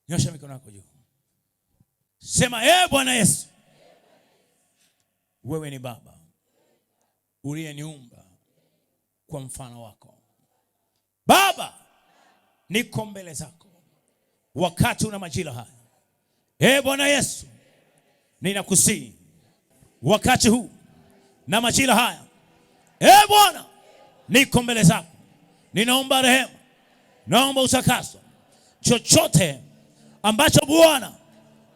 Nyosha mikono yako juu. Sema, Bwana Yesu, wewe ni Baba uliyeniumba kwa mfano wako. Baba, niko mbele zako wakati una majira haya. Bwana Yesu, ninakusihi wakati huu na majira haya. Bwana, niko mbele zako. Ninaomba rehema, naomba utakaso. Chochote ambacho Bwana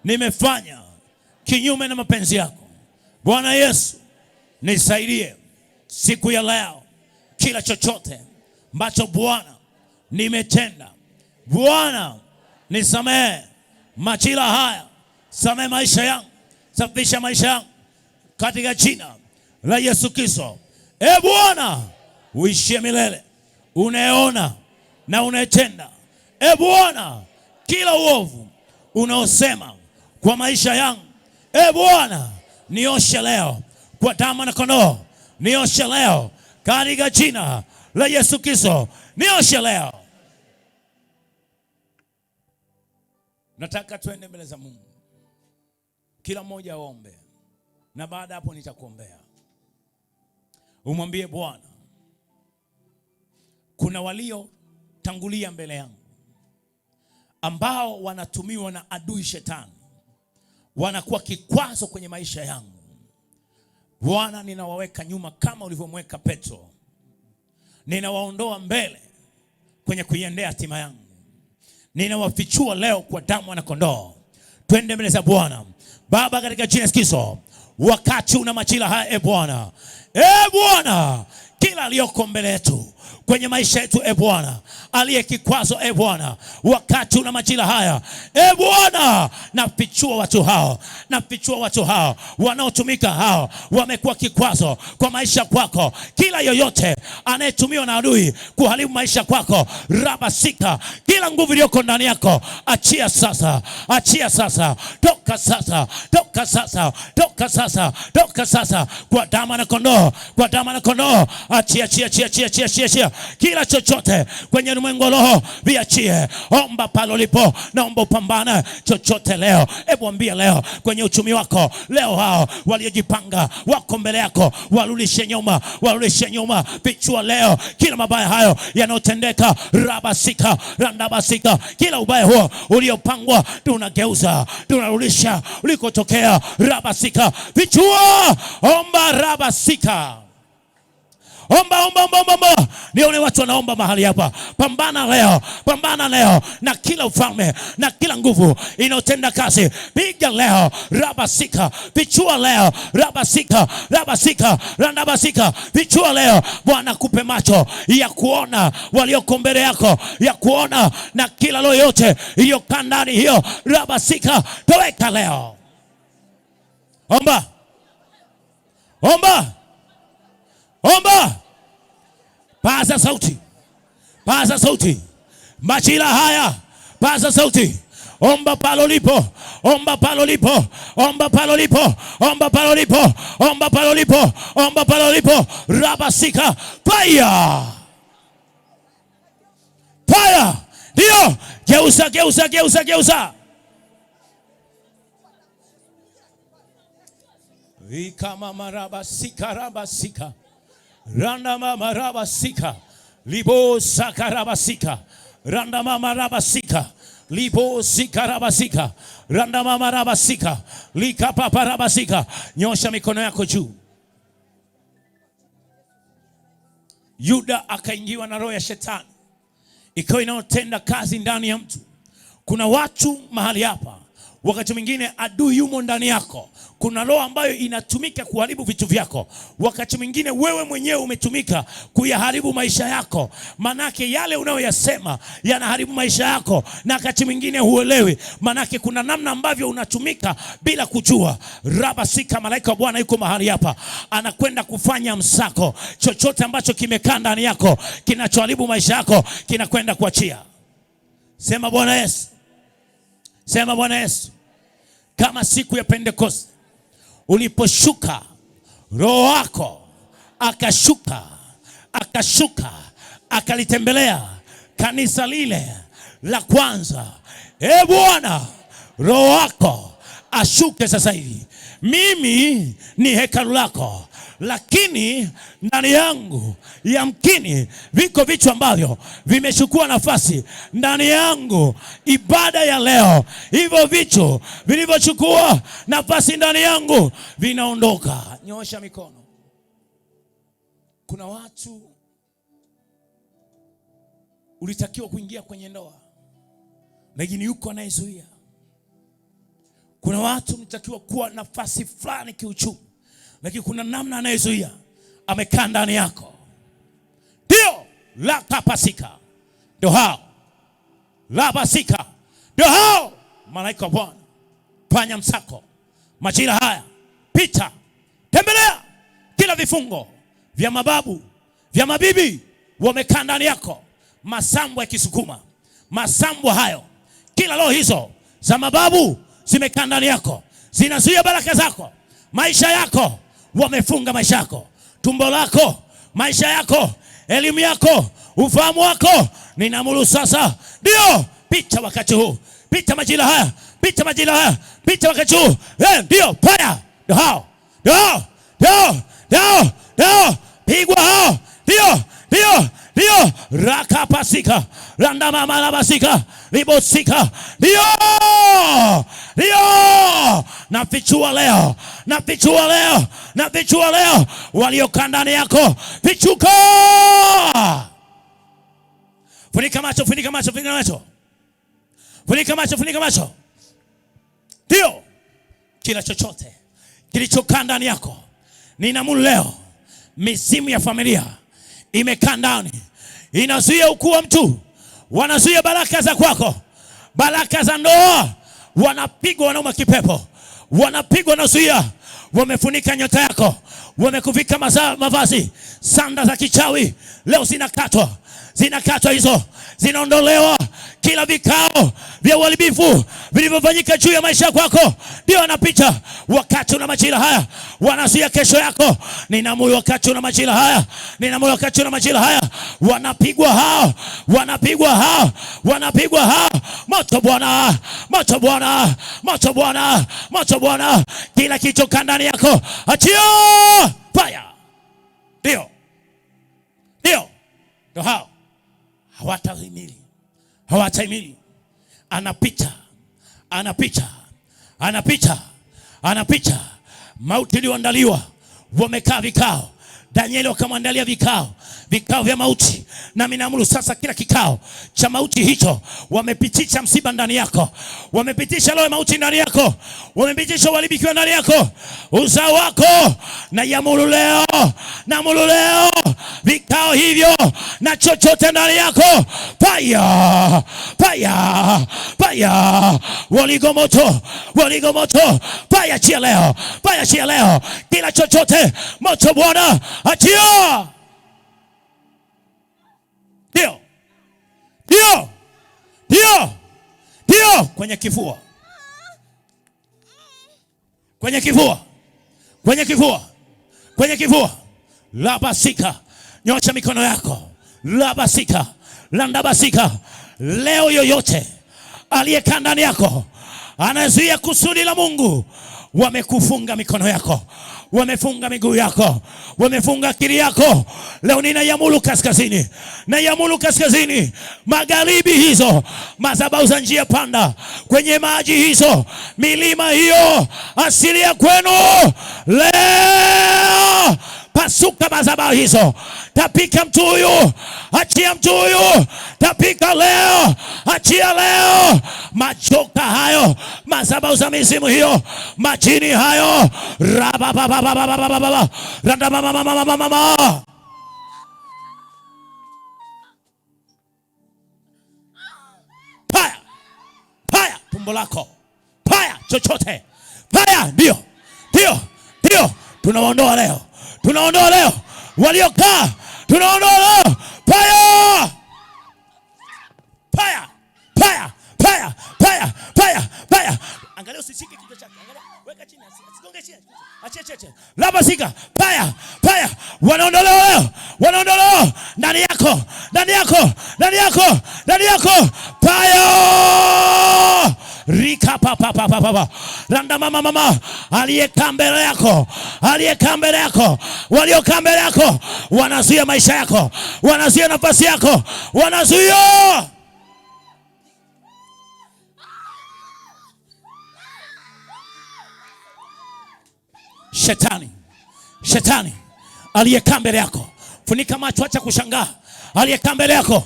nimefanya kinyume na mapenzi yako, Bwana Yesu, nisaidie siku ya leo. Kila chochote ambacho Bwana nimetenda, Bwana nisamehe majira haya. Samehe maisha yangu, safisha maisha yangu katika jina la Yesu Kristo. Bwana, uishie milele. Unaona na unatenda. Bwana, kila uovu unaosema kwa maisha yangu, Bwana, nioshe leo kwa damu na kondoo. Nioshe leo katika jina la Yesu Kristo. Nioshe leo. Nataka tuende mbele za Mungu. Kila mmoja aombe, na baada hapo nitakuombea. Umwambie Bwana, kuna walio tangulia mbele yangu ambao wanatumiwa na adui shetani, wanakuwa kikwazo kwenye maisha yangu. Bwana, ninawaweka nyuma kama ulivyomweka Petro. Ninawaondoa mbele kwenye kuiendea hatima yangu. Ninawafichua leo kwa damu na kondoo. Twende mbele za Bwana. Baba, katika jina la Yesu Kristo, wakati una majira haya, Bwana, Bwana, kila aliyoko mbele yetu kwenye maisha yetu, Bwana, aliye kikwazo, Bwana, wakati una majira haya, Bwana, nafichua watu hao. Nafichua watu hao wanaotumika, hao wamekuwa kikwazo kwa maisha kwako. Kila yoyote anayetumiwa na adui kuharibu maisha kwako, rabasika, kila nguvu iliyoko ndani yako, achia sasa. Achia sasa. Toka sasa. Toka sasa. Toka sasa. Toka sasa kwa damu na kondoo. Kwa damu na kondoo. Achia. Kila chochote kwenye ulimwengu wa roho viachie. Omba pale ulipo, naomba upambane chochote leo. Hebu ambia leo kwenye uchumi wako, leo hao waliojipanga wako mbele yako, warudishe nyuma, warudishe nyuma. Pichua leo kila mabaya hayo yanayotendeka, rabasika, randabasika. Kila ubaya huo uliopangwa tunageuza, tunarudisha ulikotokea, rabasika. Pichua, omba, rabasika. Omba. Nione watu wanaomba mahali hapa. Pambana leo. Pambana leo na kila ufalme na kila nguvu inayotenda kazi. Piga leo. Rabasika. Pichua leo. Rabasika. Rabasika. Randabasika. Pichua leo. Bwana kupe macho ya kuona walioko mbele yako, ya kuona na kila roho yote iliyokaa ndani hiyo. Rabasika. Toweka leo. Omba. Paza sauti. Paza sauti. Majira haya. Paza sauti. Omba pale ulipo. Omba pale ulipo. Omba pale ulipo. Omba pale ulipo. Omba pale ulipo. Omba pale ulipo. Rabasika. Fire. Fire. Ndio. Geuza. Ikama marabasika, rabasika. Randa mama rabasika. Libo sakarabasika. Randa mama rabasika. Libo sikarabasika. Randa mama rabasika. Likapapa rabasika. Nyosha mikono yako juu. Yuda akaingiwa na roho ya shetani, ikawa inayotenda kazi ndani ya mtu. Kuna watu mahali hapa, wakati mwingine adui yumo ndani yako. Kuna roho ambayo inatumika kuharibu vitu vyako. Wakati mwingine wewe mwenyewe umetumika kuyaharibu maisha yako. Manake yale unayoyasema yanaharibu maisha yako, na wakati mwingine huelewi. Manake kuna namna ambavyo unatumika bila kujua. Rabasika, malaika wa Bwana yuko mahali hapa, anakwenda kufanya msako. Chochote ambacho kimekaa ndani yako kinachoharibu maisha yako kinakwenda kuachia. Sema Bwana Yesu. Sema Bwana Yesu. Kama siku ya Pentekoste uliposhuka, roho wako akashuka akalitembelea kanisa lile la kwanza, Bwana, Roho wako ashuke sasa hivi. Mimi ni hekalu lako, lakini ndani yangu yamkini viko vitu ambavyo vimechukua nafasi ndani yangu. Ibada ya leo, hivyo vitu vilivyochukua nafasi ndani yangu vinaondoka. Nyoosha mikono. Kuna watu ulitakiwa kuingia kwenye ndoa, lakini yuko anayezuia. Kuna watu mlitakiwa kuwa nafasi fulani kiuchumi, lakini kuna namna anayezuia, amekaa ndani yako. Ndio la kapasika, ndio hao la basika, ndio hao malaika wa Bwana. Fanya msako majira haya, pita, tembelea kila vifungo vya mababu, vya mabibi, wamekaa ndani yako. Masambo ya Kisukuma, masambo hayo, kila roho hizo za mababu zimekaa ndani yako, zinazuia baraka zako, maisha yako. Wamefunga maisha yako, tumbo lako, maisha yako, elimu yako, ufahamu wako. Ninaamuru sasa, ndio pita wakati huu, pita majira haya, pita majira haya, pita wakati huu. Ndio fire, ndio hao, ndio pigwa hao, ndio rakapasika, randama malabasika, libosika, ndio nafichua leo waliokaa ndani yako. Fichuka. Funika macho. Ndio kila chochote kilichokaa ndani yako, ninaamuru leo, misimu ya familia imekaa ndani, inazuia ukuu wa mtu, wanazuia baraka za kwako, baraka za ndoa. Wanapigwa wanaume kipepo, wanapigwa na zuia, wamefunika nyota yako, wamekuvika mavazi, sanda za kichawi. Leo zinakatwa hizo, zinaondolewa. Kila vikao vya uharibifu vilivyofanyika juu ya maisha yako, ndio wanapita wakati una majira haya, wanazuia kesho yako. Ninaamuru wakati una majira haya, wanapigwa hao. Moto Bwana, kila kilichokaa ndani yako achia fire. Ndio hao hawatahimili. Anapita. Mauti iliyoandaliwa, wamekaa vikao. Danieli wakamwandalia vikao vya mauti. Na ninaamuru sasa, kila kikao cha mauti hicho, wamepitisha msiba ndani yako, wamepitisha roho ya mauti ndani yako, wamepitisha uharibifu ndani yako, uzao wako. Na naamuru leo vikao hivyo na chochote ndani yako, fire. Waligo moto, fire chia leo, kila chochote, moto Bwana achia. Ndio kwenye kifua, labasika. Nyosha mikono yako, labasika, landabasika. Leo yoyote aliyekaa ndani yako anazuia kusudi la Mungu, wamekufunga mikono yako, wamefunga miguu yako, wamefunga akili yako. Leo ninaiamuru kaskazini, magharibi, hizo madhabahu za njia panda, kwenye maji hizo, milima hiyo, asilia kwenu leo. Pasuka madhabahu hizo, tapika mtu huyu, achia mtu huyu, tapika leo, achia leo. Majoka hayo, madhabahu za mizimu hiyo, majini hayo, rabababababababa, randamamamamamama. Paya tumbo lako, paya chochote, paya. Ndio tunaondoa leo waliokaa, tunaondoa leo. Paya. Angalia usishike kichwa chake, angalia, weka chini, asigonge chini, achia. Labasika, paya. Wanaondolewa leo ndani yako. Fire! Rika papa randa mama aliyekaa mbele yako, waliokaa mbele yako wanazuia maisha yako, wanazuia nafasi yako, wanazuia. Shetani aliyekaa mbele yako, funika macho, acha kushangaa. Aliyekaa mbele yako,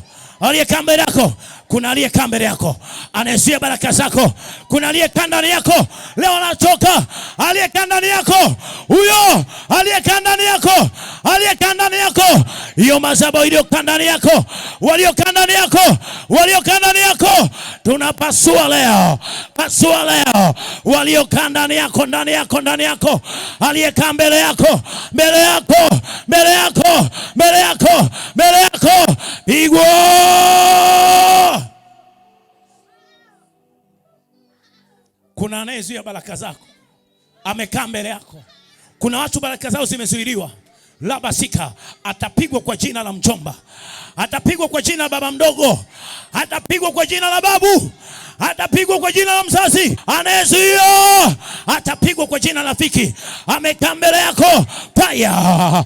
kuna aliyekaa mbele yako anayezuia baraka zako. Kuna aliyekaa ndani yako leo anatoka. Aliyekaa ndani yako, huyo aliyekaa ndani yako, hiyo madhabahu iliyokaa ndani yako, waliokaa ndani yako, tunapasua leo, waliokaa ndani yako, aliyekaa mbele yako, pigwa. Kuna anayezuia baraka zako, amekaa mbele yako. Kuna watu baraka zao zimezuiliwa. Labasika atapigwa kwa jina la mjomba, atapigwa kwa jina la baba mdogo, atapigwa kwa jina la babu, atapigwa kwa jina la mzazi. Anayezuia atapigwa kwa jina la rafiki. Amekaa mbele yako, paya.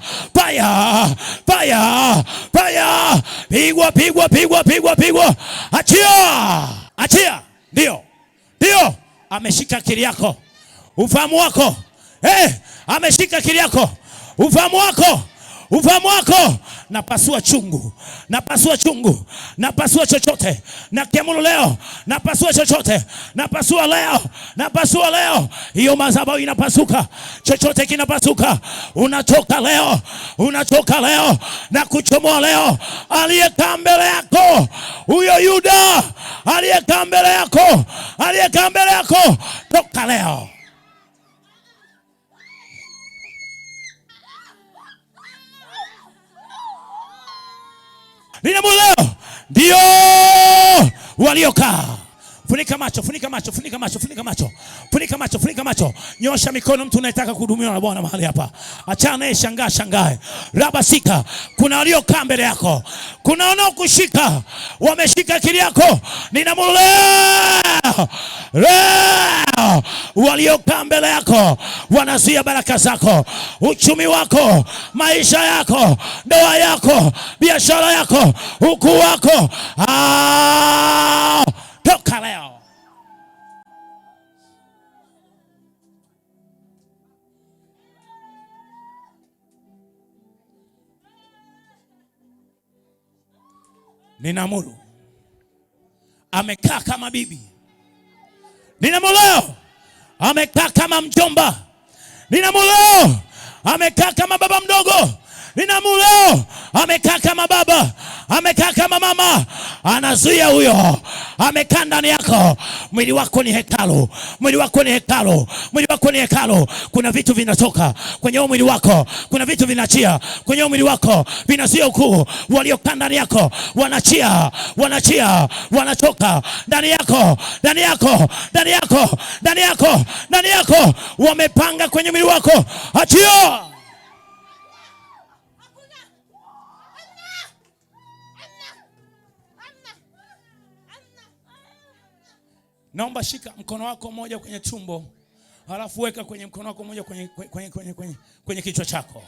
Pigwa. Achia. Ndio. Ameshika akili yako, ufahamu wako. Ameshika akili yako, ufahamu wako. Napasua chungu, napasua chochote, na kiamuru leo, napasua chochote, napasua leo. Hiyo madhabahu inapasuka, chochote kinapasuka. Unatoka leo, na kuchomoa leo. Aliyekaa mbele yako, huyo Yuda aliyekaa mbele yako, toka leo. Ninamuleo ndio waliokaa. Funika macho. Nyosha mikono mtu unayetaka kuhudumiwa na Bwana mahali hapa. Achana naye shangae. Rabasika, kuna waliokaa mbele yako. Kuna wanaokushika, wameshika akili yako. Ninamuleo waliokaa mbele yako, wanazuia baraka zako, uchumi wako, maisha yako, ndoa yako, biashara yako, ukuu wako. Toka leo. Ninamuru amekaa kama bibi. Ninamuleo amekaa kama mjomba. Ninamuleo amekaa kama baba mdogo. Ninamuleo amekaa kama baba, amekaa kama mama. Anazuia huyo, amekaa ndani yako. Mwili wako ni hekalu. Kuna vitu vinatoka kwenye mwili wako, kuna vitu vinachia kwenye mwili wako, vinazuia ukuu. Waliokaa ndani yako wanachia, wanatoka ndani yako, wamepanga kwenye mwili wako. Achia. Naomba shika mkono wako mmoja kwenye tumbo, halafu weka kwenye mkono wako mmoja kwenye kichwa chako.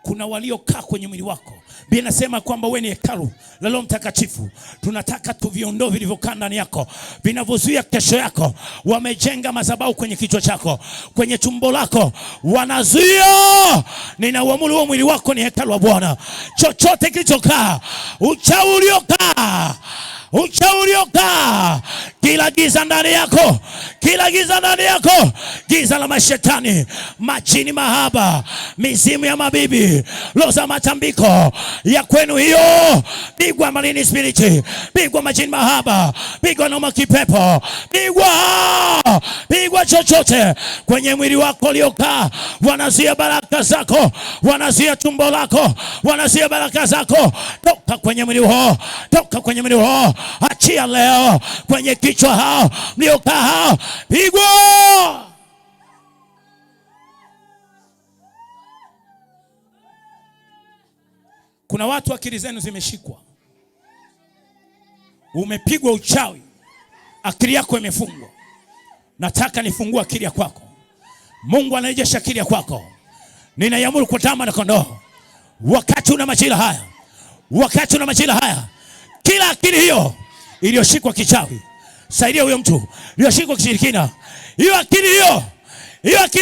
Kuna waliokaa kwenye mwili wako. Biblia inasema kwamba wewe ni hekalu la Roho Mtakatifu. Tunataka tuviondoe vilivyokaa ndani yako, vinavyozuia kesho yako. Wamejenga madhabahu kwenye kichwa chako, kwenye tumbo lako, wanazuia. Ninauamuru huo mwili wako ni hekalu la Bwana. Chochote kilichokaa, uchawi uliokaa, kila giza ndani yako, giza la mashetani, majini mahaba, mizimu ya mabibi, roho za matambiko ya kwenu, hiyo pigwa malini spiriti, pigwa majini mahaba, pigwa na makipepo, pigwa chochote kwenye mwili wako uliokaa. Wanazuia baraka zako, wanazuia tumbo lako, wanazuia baraka zako. Toka kwenye mwili huo, achia leo. Kwenye kichwa hao mliokaa hao, pigwa. Kuna watu akili zenu zimeshikwa, umepigwa uchawi. akili yako imefungwa. Nataka nifungue akili ya kwako. Mungu anarejesha akili ya kwako. Ninaiamuru kwa damu na kondoo. Wakati una majira haya, wakati una majira haya, kila akili hiyo iliyoshikwa kichawi, saidia huyo mtu iliyoshikwa kishirikina, hiyo akili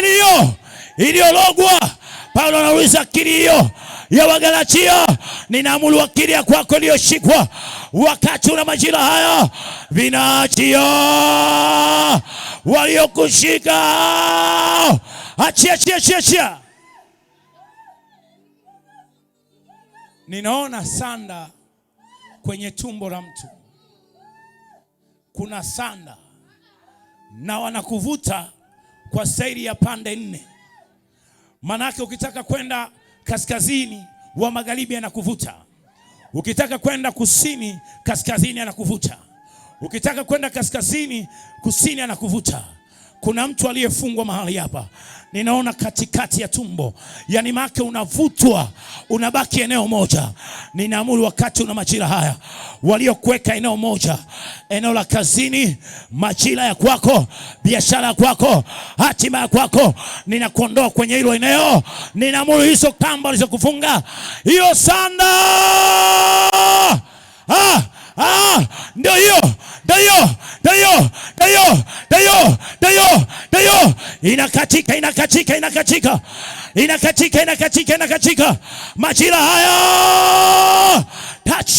hiyo iliyologwa. Paulo anauliza akili hiyo ya Wagalatia, ninaamuru akili ya kwako iliyoshikwa wakati una majira haya, vinaachia waliokushika. Achia. Ninaona sanda kwenye tumbo la mtu. Kuna sanda na wanakuvuta kwa staili ya pande 4. Manake ukitaka kwenda kaskazini wa magharibi anakuvuta. Ukitaka kwenda kusini kaskazini anakuvuta. Ukitaka kwenda kaskazini kusini anakuvuta. Kuna mtu aliyefungwa mahali hapa. Ninaona katikati ya tumbo. Yani make unavutwa, unabaki eneo moja. Ninaamuru wakati una majira haya, waliokuweka eneo moja, eneo la kazini, majira ya kwako, biashara ya kwako, hatima ya kwako, ninakuondoa kwenye hilo eneo. Ninaamuru hizo kamba zilizokufunga, hiyo sanda, ndio hiyo inakatika majira haya. Touch.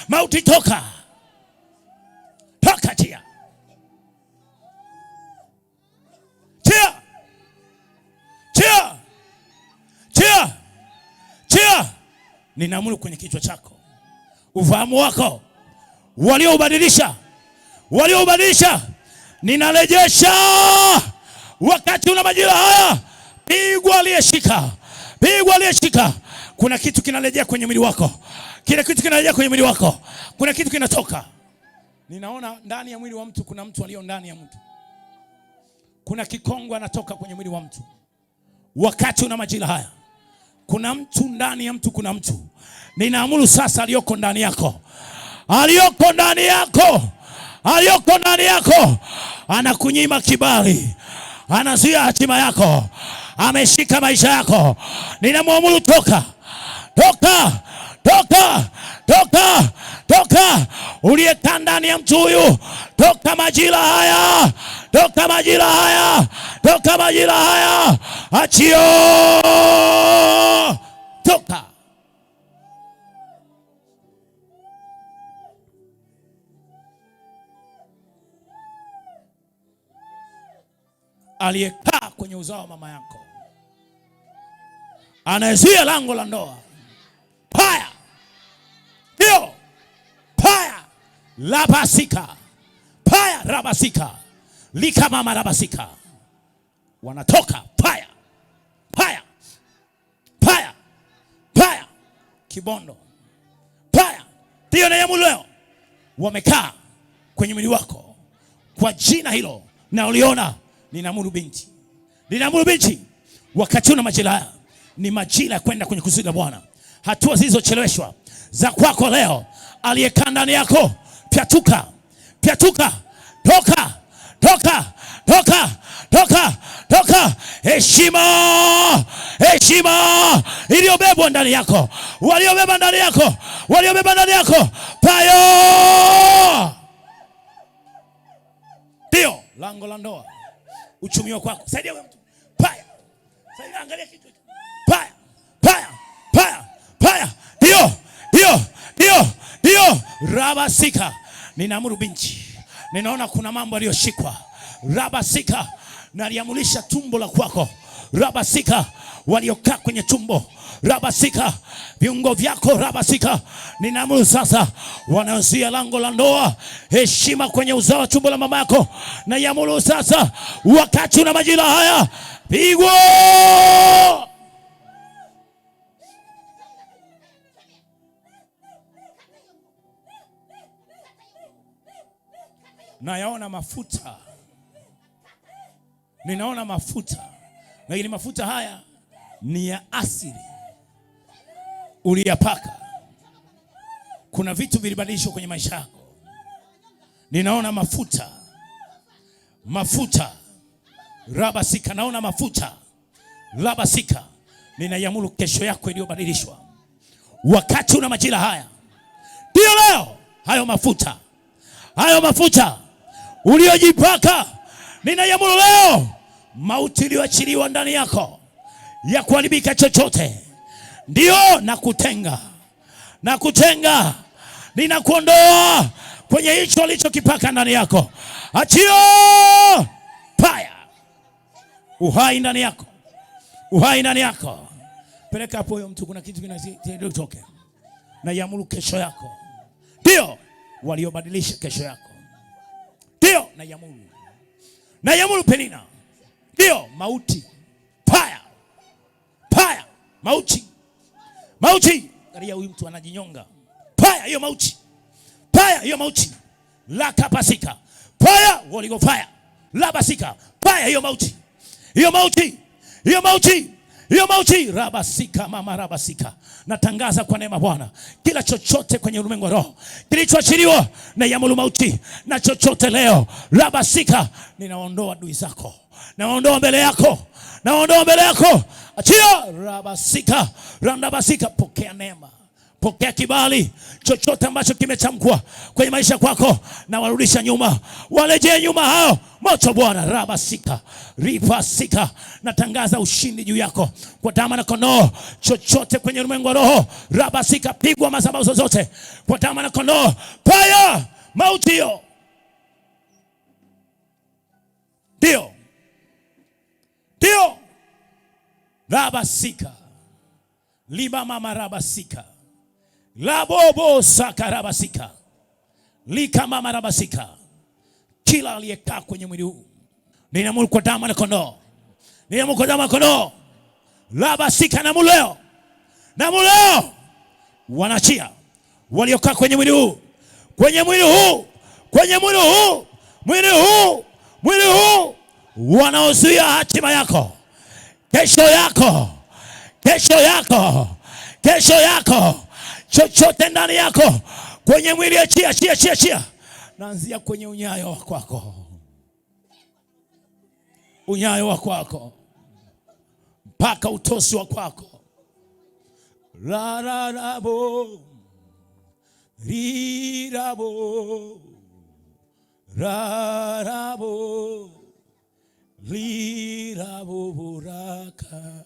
Mauti toka tia. Ninaamuru kwenye kichwa chako, ufahamu wako, walioubadilisha ninarejesha wakati una majira haya. Pigwa aliyeshika. Kuna kitu kinarejea kwenye mwili wako. Kile kitu kinarejea kwenye mwili wako. Kuna kitu kinatoka. Ninaona ndani ya mwili wa mtu kuna mtu aliyo ndani ya mtu. Kuna kikongo anatoka kwenye mwili wa mtu. Wakati una majira haya, kuna mtu ndani ya mtu, kuna mtu. Ninaamuru sasa aliyoko ndani yako anakunyima kibali, anazuia hatima yako, ameshika maisha yako. Ninamwamuru toka. Uliyekaa ndani ya mtu huyu, toka majira haya. Achio. Toka. Aliyekaa kwenye uzao wa mama yako, anayezuia lango la ndoa, paya rabasika lika mama rabasika, wanatoka paya Kibondo, paya ndio na yamu leo wamekaa kwenye mwili wako kwa jina hilo na uliona. Ninaamuru binti, wakati una majira haya, ni majira ya kwenda kwenye kusudi la Bwana. Hatua zilizocheleweshwa za kwako leo, aliyekaa ndani yako, pyatuka. Toka. Heshima iliyobebwa ndani yako, waliobeba ndani yako, payo. Ndio lango la ndoa, uchumi wako. Saidia wewe mtu, paya. Saidia, angalia kitu. Paya. Ndio rabasika. Ninaamuru binti, ninaona kuna mambo yaliyoshikwa. Rabasika, naliamulisha tumbo la kwako. Rabasika, waliokaa kwenye tumbo. Rabasika, viungo vyako. Rabasika, ninaamuru sasa, wanazuia lango la ndoa, heshima kwenye uzao wa tumbo la mama yako. Na yamuru sasa, wakati una majira haya, pigwa. Na yaona mafuta Ninaona mafuta, lakini mafuta haya ni ya asili, uliyapaka. Kuna vitu vilibadilishwa kwenye maisha yako. Ninaona mafuta rabasika, naona mafuta rabasika. Ninaiamuru kesho yako iliyobadilishwa wakati una majira haya. Ndio leo hayo mafuta uliojipaka, ninaiamuru leo mauti iliyoachiliwa ndani yako ya kuharibika chochote, ndio na kutenga, ninakuondoa kwenye hicho alichokipaka ndani yako. Achio paya, uhai ndani yako. Peleka hapo huyo mtu, kuna kitu kinatoka. Na iamuru kesho yako, ndio waliobadilisha kesho yako, ndio na iamuru Penina, ndio mauti paya, mauti. Karia huyu mtu anajinyonga, paya hiyo mauti la kapasika, paya waligo paya la basika, paya hiyo mauti rabasika, mama rabasika. Natangaza kwa neema Bwana, kila chochote kwenye ulimwengu wa roho kilichoachiliwa na iamuru mauti, na chochote leo rabasika, ninaondoa adui zako, naondoa mbele yako. Achia rabasika, randabasika. Pokea neema, pokea kibali. Chochote ambacho kimetamkwa kwenye maisha kwako, na warudisha nyuma, warejee nyuma hao. Moto Bwana, rabasika, ripasika. Natangaza ushindi juu yako kwa damu na kondoo. Chochote kwenye ulimwengu wa roho rabasika, pigwa madhabahu zote kwa damu na kondoo. Paya mauti hiyo, ndio rabasika, liba mama rabasika, labobo saka rabasika, lika mama rabasika. Kila aliyekaa kwenye mwili huu, ninaamuru kwa damu na kondoo, rabasika, na muleo wanachia waliokaa kwenye mwili huu, mwili huu wanaozuia hatima yako, kesho yako, chochote ndani yako kwenye mwili, achia. Naanzia kwenye unyayo wa kwako mpaka utosi wa kwako. Rarabo rirabo, rarabo lirabo buraka,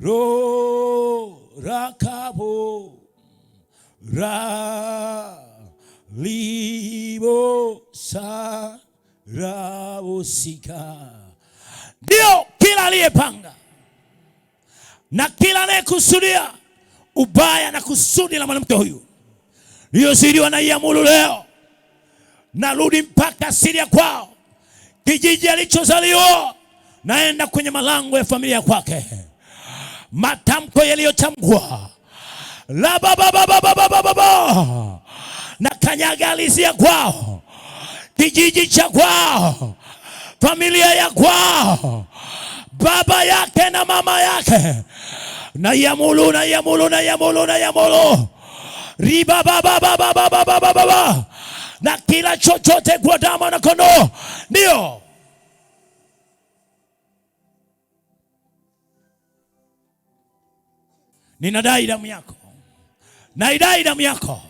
ro rakabo ra libo sa rabosika. Ndio kila aliyepanga na kila anayekusudia ubaya na kusudi la mwanamke huyu liyozidiwa na iamuru leo, narudi mpaka asili ya kwao, kijiji alichozaliwa, naenda kwenye malango ya familia kwake. Matamko yaliyotamkwa la baba na kanyagalizia kwao, kijiji cha kwao, familia ya kwao, baba yake na mama yake, na yamulu riba baba na kila chochote kwa damu na kondoo. Ndio ninadai damu yako, naidai damu yako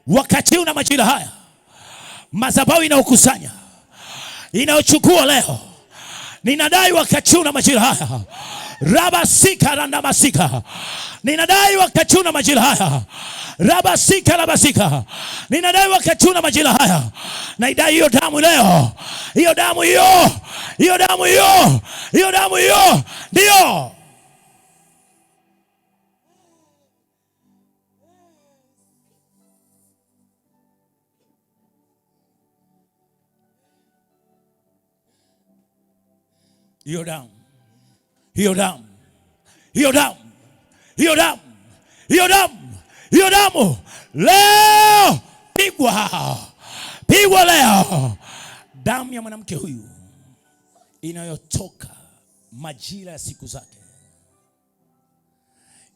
wakati una majira haya. Madhabahu inaokusanya, inaochukua leo, ninadai wakati una majira haya. Rabasika randabasika, ninadai wakati una majira haya. Rabasika, ninadai wakati una majira haya. Naidai hiyo damu leo, hiyo damu hiyo, ndio hiyo damu leo, pigwa leo. Damu ya mwanamke huyu inayotoka majira ya siku zake,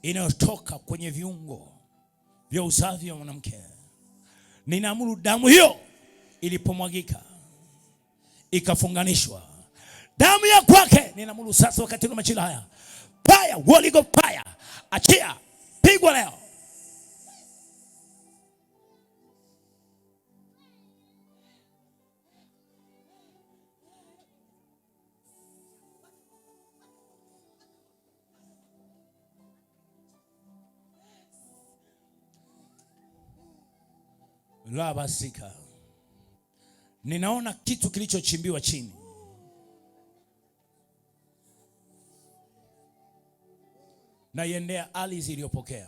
inayotoka kwenye viungo vya uzazi wa mwanamke, ninaamuru damu hiyo ilipomwagika ikafunganishwa, damu ya kwake ninaamuru sasa wakati wa majira haya, fire, Holy Ghost fire, achia, pigwa leo. Labasika. Ninaona kitu kilichochimbiwa chini. Na iendea ardhi iliyopokea.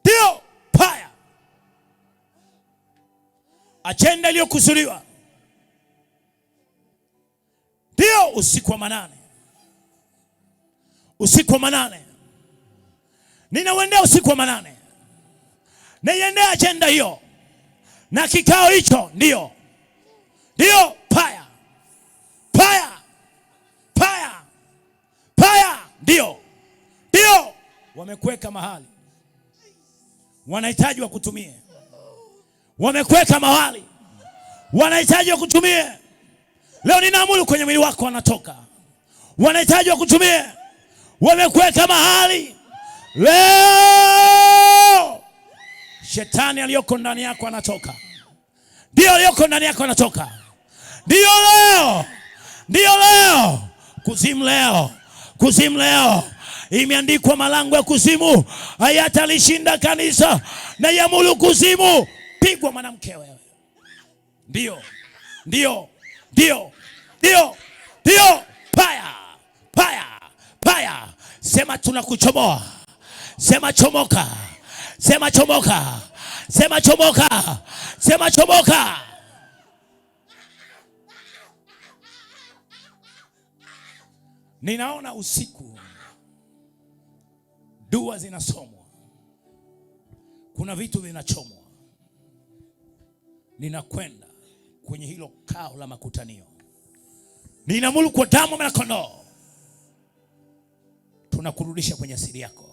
Ndio paya. Ajenda iliyokusudiwa. Ndio usiku wa manane. Usiku wa manane. Ninauendea usiku wa manane. Naiendea ajenda hiyo. Na kikao hicho ndio. Ndio paya. Paya. Paya. Paya. Ndio. Ndio. Wamekuweka mahali. Wanahitaji wakutumie. Wamekuweka mahali. Wanahitaji wakutumie. Leo ninaamuru kwenye mwili wako wanatoka. Wanahitaji wakutumie. Wamekuweka mahali. Leo shetani aliyoko ndani yako anatoka. Ndio aliyoko ndani yako anatoka. Ndio leo. Ndio leo. Kuzimu leo. Kuzimu leo. Imeandikwa malango ya kuzimu hayatalishinda kanisa. Na yamulu kuzimu. Pigwa mwanamke wewe. Ndio. Ndio. Ndio. Ndio. Ndio. Paya. Paya. Paya. Sema tunakuchomoa. Sema chomoka. Sema chomoka. Sema chomoka. Sema chomoka. Ninaona usiku dua zinasomwa. Kuna vitu vinachomwa. Ninakwenda kwenye hilo kao la makutanio. Ninaamuru kwa damu ya kondoo. Tunakurudisha kwenye asili yako.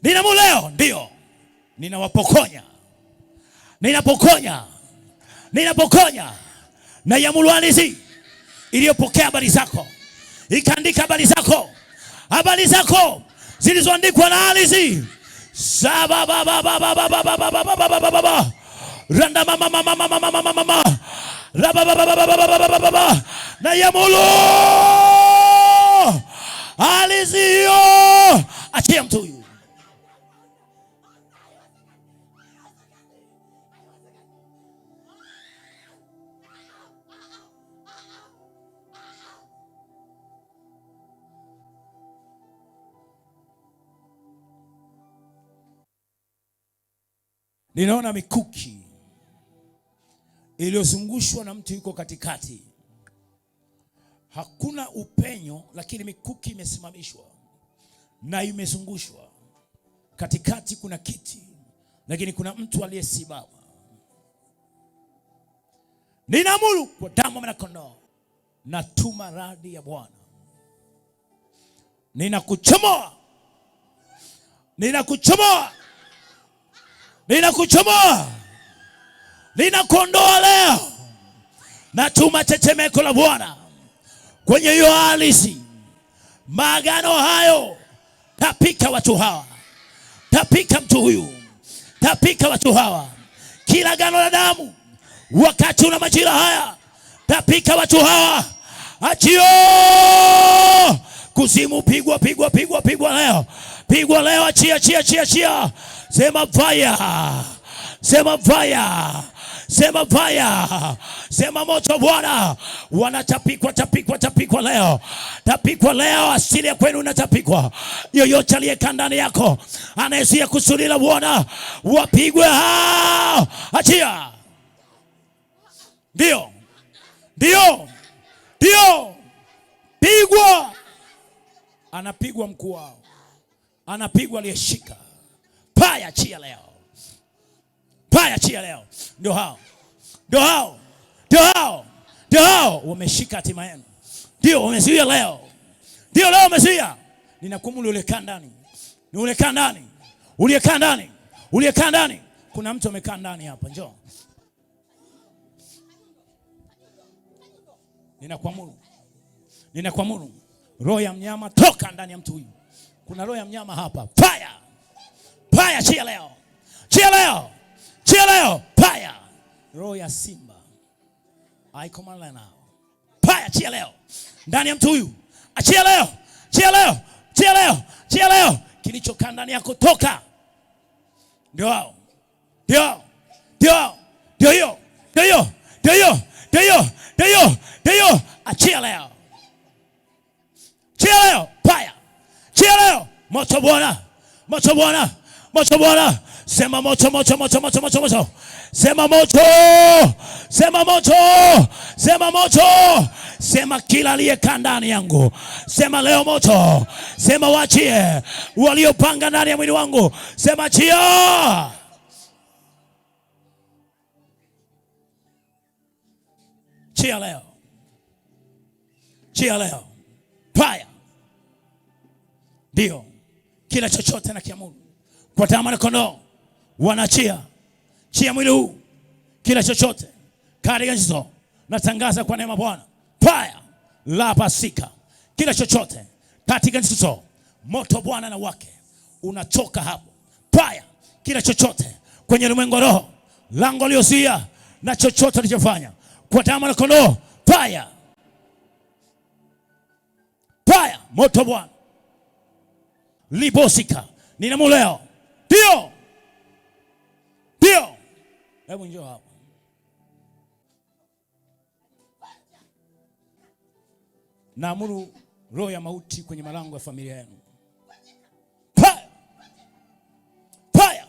Ninaamuru leo ndio. Ninawapokonya. Ninapokonya. Ninapokonya. Na yamuru ardhi iliyopokea habari zako. Ikaandika habari zako. Habari zako zilizoandikwa na ardhi. Saba baba baba baba baba baba baba. Randa mama mama mama mama mama. Raba baba baba baba baba. Na yamuru ardhi hiyo. Achia mtu huyu. Ninaona mikuki iliyozungushwa na mtu yuko katikati. Hakuna upenyo, lakini mikuki imesimamishwa na imezungushwa. Katikati kuna kiti, lakini kuna mtu aliyesimama. Ninaamuru kwa damu ya kondoo, natuma radi ya Bwana. Ninakuchomoa. Ninakuchomoa. Ninakuchomoa. Ninakuondoa leo. Natuma tetemeko la Bwana kwenye hiyo ardhi. Maagano hayo. Tapika watu hawa. Tapika mtu huyu. Tapika watu hawa. Kila agano la damu wakati una majira haya. Tapika watu hawa. Achio. Kuzimu pigwa pigwa pigwa pigwa leo. Pigwa leo, achia achia achia achia. Sema fire. Sema fire. Sema fire. Sema moto Bwana. Wanatapikwa tapikwa tapikwa leo. Tapikwa leo, asili ya kwenu inatapikwa. Yoyote aliyekaa ndani yako anayezuia kusudi la Bwana wapigwe hao. Achia. Ndio. Ndio. Ndio. Pigwa. Anapigwa mkuu wao. Anapigwa aliyeshika. Paya chia leo. Paya chia leo. Ndio hao. Ndio hao. Ndio hao. Ndio hao wameshika hatima yenu. Ndio wamezuia leo. Ndio leo wamezuia. Ninakumuli uliyekaa ndani. Ni uliyekaa ndani. Uliyekaa ndani. Uliyekaa ndani. Kuna mtu amekaa ndani hapa, njoo. Ninakuamuru. Roho ya mnyama toka ndani ya mtu huyu. Kuna roho ya mnyama hapa. Fire. Fire chia leo. Chia leo. Chia leo. Fire. Roho ya simba. I command now. Fire chia leo. Ndani ya mtu huyu. Achia leo. Chia leo. Chia leo. Chia leo. Kilichokaa ndani yako toka. Ndio hao. Ndio. Ndio. Ndio hiyo. Ndio hiyo. Ndio hiyo. Ndio hiyo. Ndio hiyo. Ndio hiyo. Achia leo. Chia leo. Fire. Chia leo. Moto Bwana. Moto Bwana. Moto Bwana. Sema moto, moto, moto, moto, moto, moto. Sema moto. Sema moto. Sema moto. Sema kila aliyekaa ndani yangu. Sema leo moto. Sema waachie waliopanga ndani ya mwili wangu. Sema chia. Chia leo. Chia leo. Fire. Ndio. Kila chochote na kiamuru. Kwa damu ya kondoo wanachia. Chia mwili huu. Kila chochote. Katika Yesu natangaza kwa neema Bwana. Fire. La pasika. Kila chochote. Katika Yesu moto Bwana na wake. Unatoka hapo. Fire. Kila chochote. Kwenye ulimwengu wa roho. Lango liozuia na chochote alichofanya. Kwa damu ya kondoo. Fire. Fire. Moto Bwana. Libosika. Ninamuleo. Ndio. Ndio. Hebu njoo hapa. Naamuru roho ya mauti kwenye malango ya familia yenu. Fire. Fire.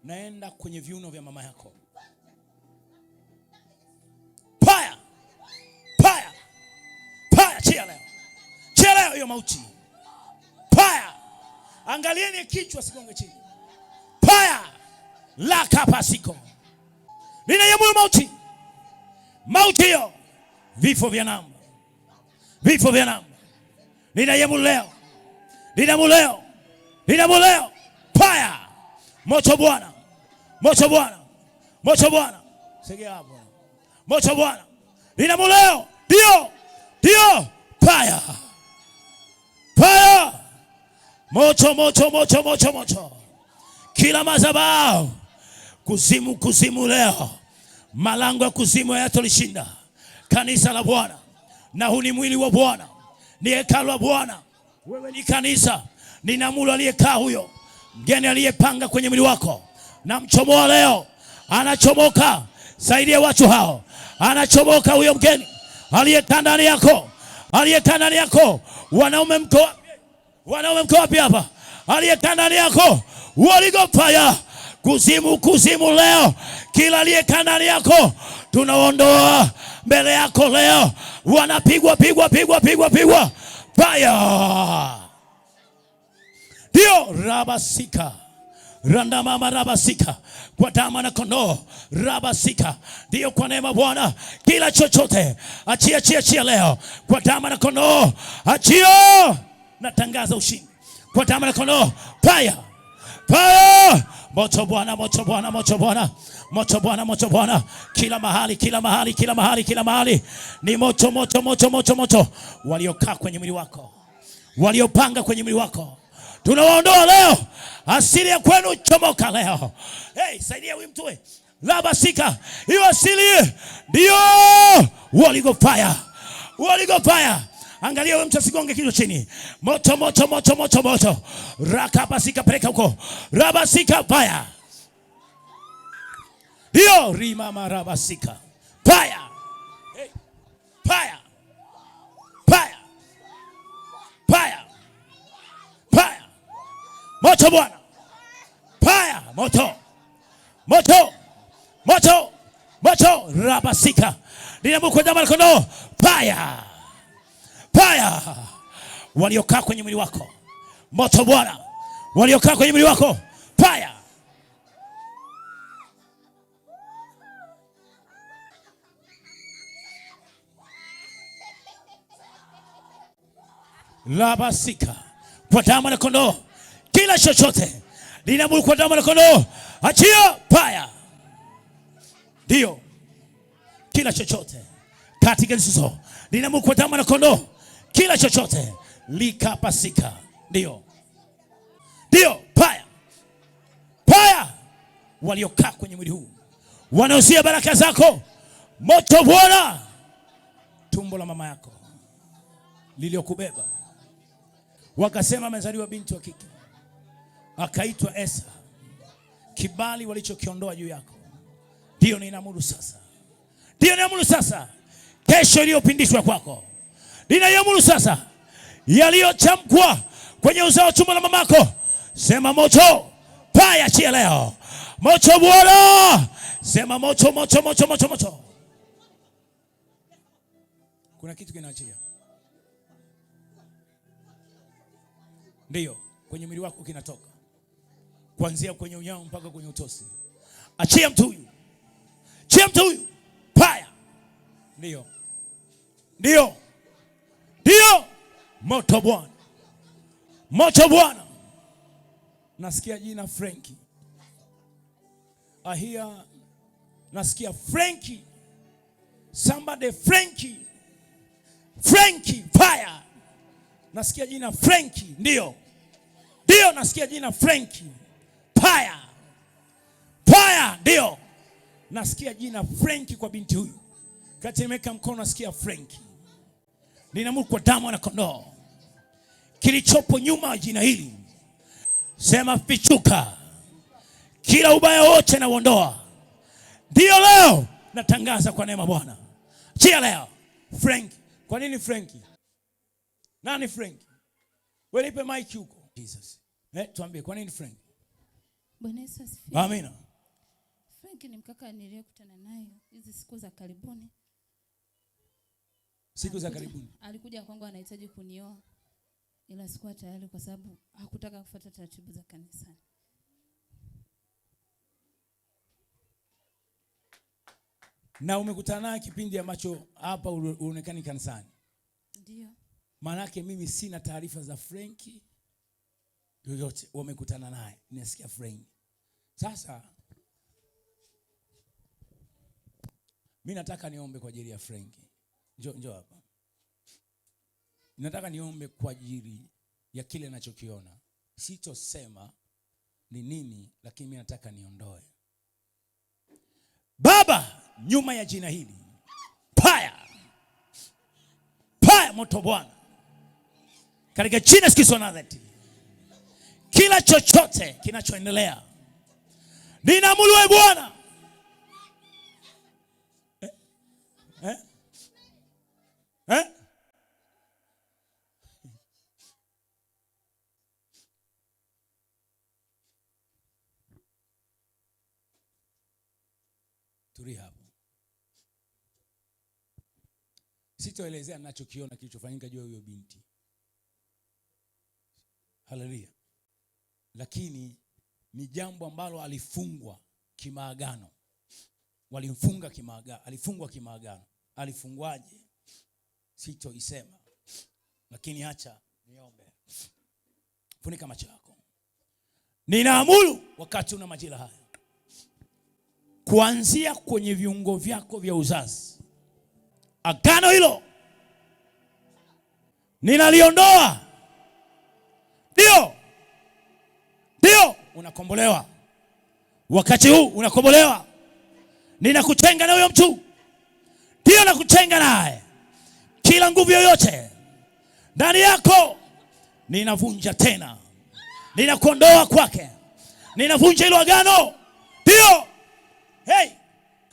Naenda kwenye viuno vya mama yako. Fire. Fire. Fire. Chia leo. Chia leo hiyo mauti. Fire. Angalieni kichwa sigonge chini. Fire. La kapasiko. Ninayamuru mauti. Mauti hiyo. Vifo vya namba. Vifo vya namba. Ninayamuru leo. Ninayamuru leo. Ninayamuru leo. Fire. Moto Bwana. Moto Bwana. Moto Bwana. Segea hapo. Moto Bwana. Ninayamuru leo. Ndio. Ndio. Fire. Fire. Moto, moto, moto, moto, moto. Kila madhabahu. Kuzimu, kuzimu leo. Malango ya kuzimu hayatolishinda kanisa la Bwana. Na huu ni mwili wa Bwana. Ni hekalu la Bwana. Wewe ni kanisa. Ninaamuru aliyekaa huyo mgeni aliyepanga kwenye mwili wako. Na mchomoa leo. Anachomoka. Saidia watu hao. Anachomoka huyo mgeni aliyekaa ndani yako. Aliyekaa ndani yako. Wanaume mko wapi? Wanaume mko wapi hapa? Aliyekaa ndani yako. Waligopaya. Kuzimu, kuzimu leo. Kila aliyekaa ndani yako tunaondoa mbele yako leo. Wanapigwa, pigwa, pigwa, pigwa, pigwa. Fire. Ndio rabasika. Randa mama rabasika. Kwa damu na kondoo rabasika. Ndio kwa neema Bwana. Kila chochote achia, achia, achia leo. Kwa damu na kondoo achia. Natangaza ushindi. Kwa damu na kondoo. Fire. Fire. Moto Bwana, moto Bwana, moto Bwana. Moto Bwana, moto Bwana. Kila mahali, kila mahali, kila mahali, kila mahali. Ni moto, moto, moto, moto, moto. Waliokaa kwenye mwili wako. Waliopanga kwenye mwili wako. Tunawaondoa leo. Asili ya kwenu chomoka leo. Hey, saidia huyu mtu. Labasika. Hiyo asili. Ndio. Waligo fire. Waligo fire. Angalia wewe mtu asigonge kichwa chini. Moto, moto, moto, moto, moto. Rakabasika peleka huko. Rabasika fire. Hiyo rima marabasika. Fire. Hey. Fire. Fire. Fire. Fire. Moto Bwana. Fire. Moto. Moto. Moto. Moto. Rabasika. Ninamuko damu kondoo. Fire. Fire. Waliokaa kwenye mwili wako. Moto Bwana. waliokaa kwenye mwili wako, fire. Labasika kwa damu ya kondoo, kila chochote linamulu kwa damu ya kondoo, achia fire. Ndio, kila chochote katika Yesu linamulu kwa damu ya kondoo, kila chochote likapasika. Ndio, fire. Fire waliokaa kwenye mwili huu, wanaosia baraka zako, moto Bwana. Tumbo la mama yako liliokubeba, wakasema amezaliwa binti wa kike, akaitwa Esa, kibali walichokiondoa juu yako, ndio ninaamuru sasa. Ndio ninaamuru sasa, kesho iliyopindishwa kwako, ninaamuru sasa, yaliyochamkwa kwenye uzao tumbo la mamako, sema moto, fire, achia leo. Moto Bwana, sema moto, moto, moto, moto, moto. Kuna kitu kinaachia. Ndio, kwenye mwili wako kinatoka. Kuanzia kwenye unyao mpaka kwenye utosi. Achia mtu huyu. Achia mtu huyu. Fire. Ndio. Moto Bwana. Moto Bwana. Nasikia jina Frankie. Ahia, nasikia Frankie. Somebody Frankie. Frankie, fire. Nasikia jina Frankie. Ndio, nasikia jina Frankie. Fire. Ndio, nasikia jina Frankie kwa binti huyu. Kati nimeweka mkono, nasikia Frankie. Ninaamuru kwa damu ya kondoo, kilichopo nyuma ya jina hili, sema fichuka. Kila ubaya wote na uondoa. Ndio, leo natangaza kwa neema Bwana. Chia leo Frankie. Kwa nini Frankie? Nani Frankie? Wewe nipe mic huko. Jesus. Tuambie kwa nini Frankie? Bwana Yesu asifiwe. Amina. Frankie ni mkaka niliyekutana naye hizi siku za karibuni. Siku za karibuni. Alikuja kwangu anahitaji kunioa. Ila sikuwa tayari kwa sababu hakutaka kufuata taratibu za kanisa. Na umekutana naye kipindi ambacho hapa uonekani kanisani? Ndio. Manake mimi sina taarifa za Frankie yoyote. Wamekutana naye, nasikia Frankie. Sasa mimi nataka niombe kwa ajili ya Frankie. Njoo hapa. Nataka niombe kwa ajili ya kile ninachokiona. Sitosema ni nini, lakini mimi nataka niondoe. Baba, nyuma ya jina hili, fire, moto Bwana, katika jina Yesu Nazareti, kila chochote kinachoendelea ninaamuru wewe Bwana, turi hapo. Sitoelezea ninachokiona kilichofanyika juu ya huyo binti. Haleluya. Lakini ni jambo ambalo alifungwa kimaagano. Walimfunga kimaagano, alifungwa kimaagano. Alifungwaje? Sitoisema. Lakini acha niombe. Funika macho yako. Ninaamuru wakati una majira haya, kuanzia kwenye viungo vyako vya uzazi, agano hilo ninaliondoa. Ndio, unakombolewa. Wakati huu unakombolewa. Ninakutenga na huyo mtu. Ndio, nakutenga naye. Kila nguvu yoyote ndani yako ninavunja tena. Ninakuondoa kwake. Ninavunja hilo agano. Ndio.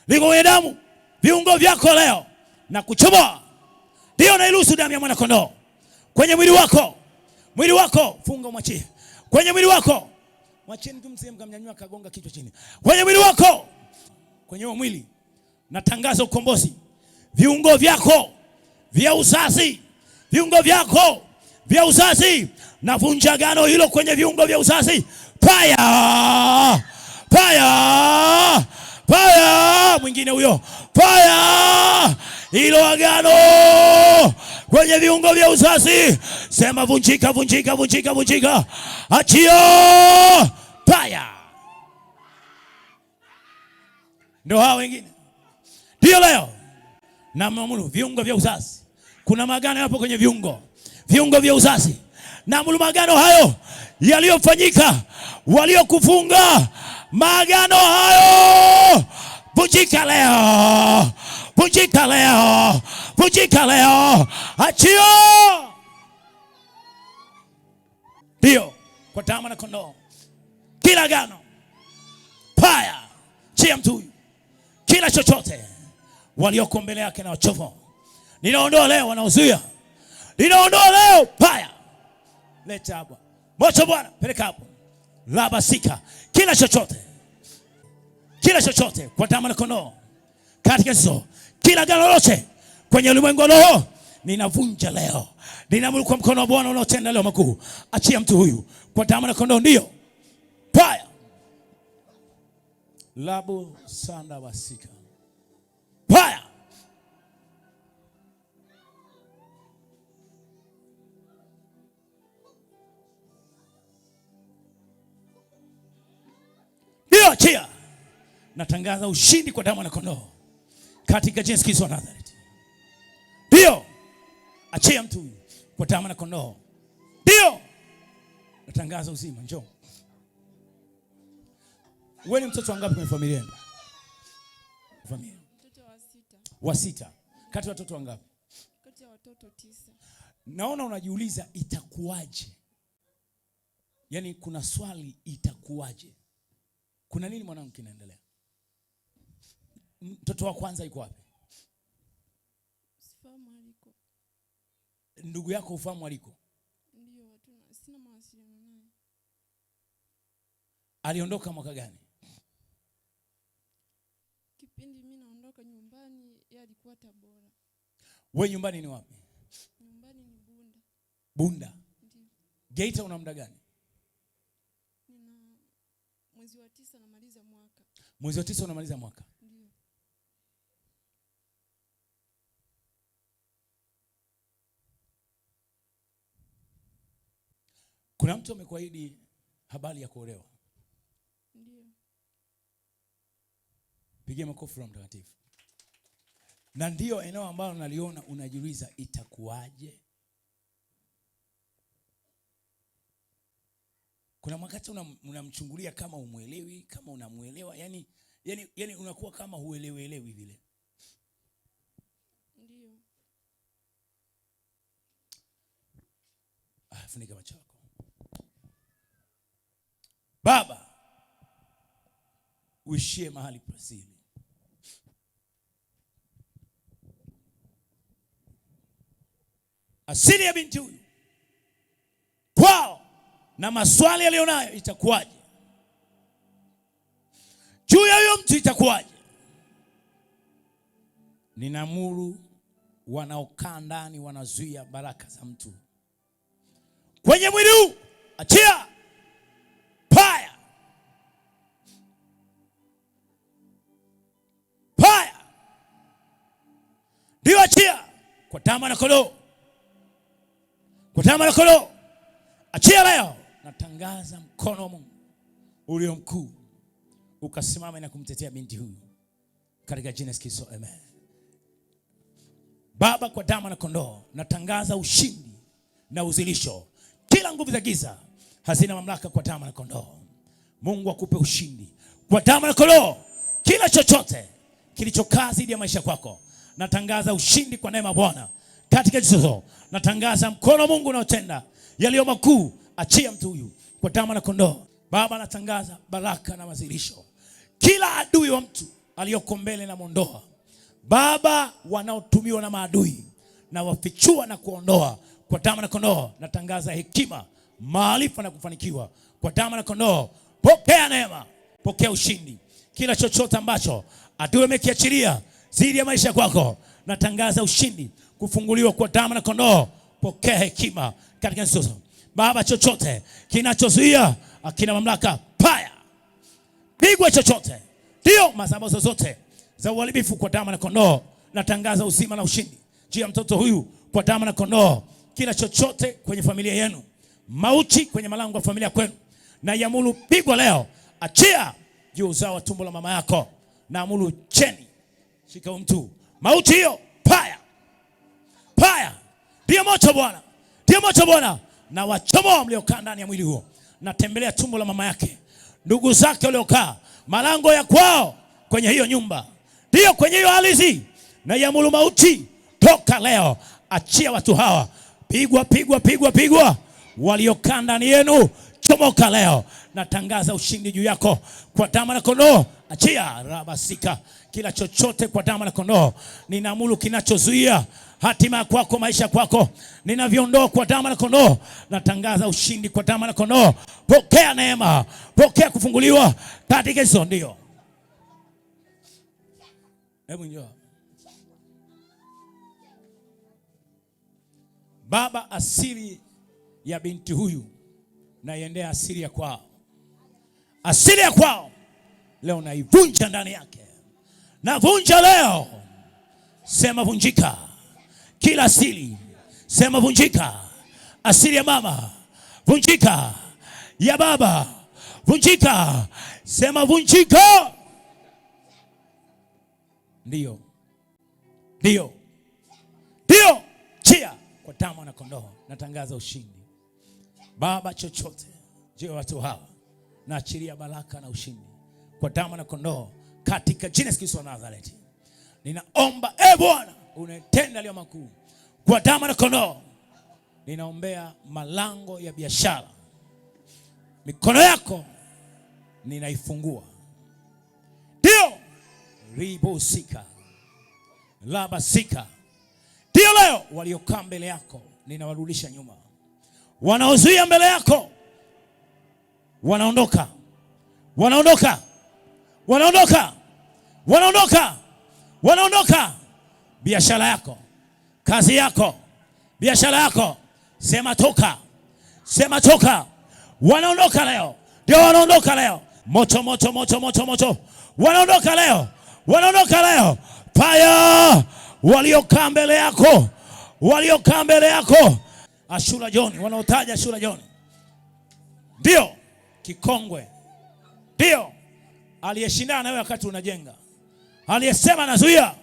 Liko kwenye damu, viungo vyako leo na kuchomoa. Ndio, nairuhusu damu ya mwana kondoo kwenye mwili wako. Mwili wako funga, mwachie. Kwenye mwili wako mwachie, mtu mseme mkamnyanyua kagonga kichwa chini. Kwenye mwili wako, kwenye huo mwili natangaza ukombozi. Viungo vyako vya uzazi, viungo vyako vya uzazi. Navunja agano hilo kwenye viungo vya uzazi. Fire! Fire! Fire! Mwingine huyo. Fire! Hilo agano kwenye viungo vya uzazi. Sema vunjika, vunjika, vunjika, vunjika. Achia! Fire! Ndio hao wengine. Ndio leo na maamuru viungo vya uzazi. Kuna magano hapo kwenye viungo vya uzazi. Na magano hayo yaliyofanyika, waliokufunga magano hayo, vunjika leo, vunjika leo, vunjika leo. Achio! Ndio kwa damu na kondoo. Kila agano paya chia mtu huyu. Kila chochote walioko mbele yake na wachovu, ninaondoa leo. Wanaozuia, ninaondoa leo. Paya, leta hapa moto Bwana, peleka hapo. Labasika kila chochote kwa damu na kondoo, katika hizo kila agano lote kwenye ulimwengu wa roho ninavunja leo. Ninaamuru kwa mkono wa Bwana unaotenda leo makuu. Achia mtu huyu kwa damu na kondoo. Ndio paya labo sanda basika paya. Ndio achia. Natangaza ushindi kwa damu na kondoo katika jina la Yesu wa Nazareti. Ndio achia mtu huyu kwa damu na kondoo. Ndio natangaza uzima. Njoo. Wewe ni mtoto wangapi kwenye familia yenu? Familia. Mtoto wa 6. Wa 6. Kati ya watoto wangapi? Kati ya watoto 9. Naona unajiuliza itakuwaje? Yaani kuna swali itakuwaje? Kuna nini mwanangu kinaendelea? Mtoto wa kwanza yuko wapi? Sifahamu aliko. Ndugu yako ufahamu aliko? Ndio, sina mawasiliano naye. Aliondoka mwaka gani? Kipindi mimi naondoka nyumbani, yeye alikuwa Tabora. Wewe nyumbani ni wapi? Nyumbani ni Bunda. Bunda. Ndio. Geita una muda gani? Nina mwezi wa 9 namaliza mwaka. Mwezi wa 9 unamaliza mwaka? Ndio. Kuna mtu amekuahidi habari ya kuolewa? Ndio. Pigia makofi Roho Mtakatifu. Na ndio eneo ambalo naliona unajiuliza itakuwaje? Kuna wakati unamchungulia kama umuelewi, kama unamuelewa, yani unakuwa kama huelewi vile. Ndio. Funika macho yako. Baba, uishie mahali pasiri. Asili ya binti huyu kwao na maswali alionayo itakuwaje? Juu ya huyo mtu itakuwaje? Ninaamuru wanaokaa ndani wanazuia baraka za mtu kwenye mwili huu. Achia. Paya. Paya. Ndio achia. Kwa damu na kondoo. Kwa damu na kondoo. Achia leo. Natangaza mkono wa Mungu ulio mkuu ukasimama na kumtetea binti huyu katika jina la Yesu. Amen. Baba, kwa damu na kondoo natangaza ushindi na uzilisho. Kila nguvu za giza hazina mamlaka kwa damu na kondoo. Mungu akupe ushindi kwa damu na kondoo. Kila chochote kilichokaa dhidi ya maisha kwako natangaza ushindi kwa neema ya Bwana katika Yesu. Natangaza mkono wa Mungu unaotenda yaliyo makuu. Achia mtu huyu kwa damu na kondoo. Baba, natangaza baraka na mazilisho. Kila adui wa mtu aliyoko mbele na mondoa, Baba, wanaotumiwa na maadui na wafichua na kuondoa kwa damu na kondoo. Natangaza hekima, maarifa na kufanikiwa kwa damu na kondoo. Pokea neema, pokea ushindi. Kila chochote ambacho adui amekiachilia dhidi ya maisha kwako, natangaza ushindi, kufunguliwa kwa damu na kondoo. pokea hekima katika Yesu. Baba, chochote kinachozuia kina mamlaka, paya, pigwe chochote. Ndio madhabahu zote za uharibifu kwa damu na kondoo, natangaza uzima na ushindi juu ya mtoto huyu kwa damu na kondoo. Kila chochote kwenye familia yenu, mauti kwenye malango ya familia kwenu, na yamuru pigwa leo. Achia juu uzao wa tumbo la mama yako, na amuru cheni. Shika mtu, mauti hiyo, paya, paya. Ndio moto Bwana, ndio moto Bwana. Na wachomoa mliokaa ndani ya mwili huo. Natembelea tumbo la mama yake, ndugu zake waliokaa, malango ya kwao kwenye hiyo nyumba, ndio kwenye hiyo ardhi, na yamuru mauti, toka leo. Achia watu hawa, pigwa, pigwa, pigwa, pigwa. Waliokaa ndani yenu, chomoka leo. Natangaza ushindi juu yako kwa damu na kondoo. Achia rabasika kila chochote kwa damu na kondoo. Ninaamuru kinachozuia hatima kwako, maisha kwako, ninaviondoa kwa damu na kondoo. Natangaza ushindi kwa damu na kondoo. Pokea neema, pokea kufunguliwa katika hizo. Ndio, hebu njoo Baba. Asili ya binti huyu naiendea asili ya kwao, asili ya kwao leo naivunja ndani yake, navunja leo. Sema vunjika kila asili, sema vunjika. Asili ya mama vunjika, ya baba vunjika, sema vunjika. Ndio, ndio, ndio. Chia kwa damu na kondoo, natangaza ushindi Baba. Chochote juu ya watu hawa, naachilia baraka na ushindi kwa damu na kondoo katika jina la Yesu wa Nazareti. Ninaomba Bwana unatenda leo makuu kwa damu na kondoo. Ninaombea malango ya biashara, mikono yako ninaifungua. Ndio ribosika labasika. Ndio leo waliokaa mbele yako ninawarudisha nyuma, wanaozuia mbele yako wanaondoka, wanaondoka, wanaondoka, wanaondoka, wanaondoka. Biashara yako, kazi yako, biashara yako, sema toka, sema toka. Wanaondoka leo, ndio wanaondoka leo. Moto, moto, moto, moto, moto. Wanaondoka leo, wanaondoka leo. Paya, waliokaa mbele yako, waliokaa mbele yako. Ashura John, wanaotaja Ashura John, ndio kikongwe, ndio aliyeshindana na wewe wakati unajenga, aliyesema nazuia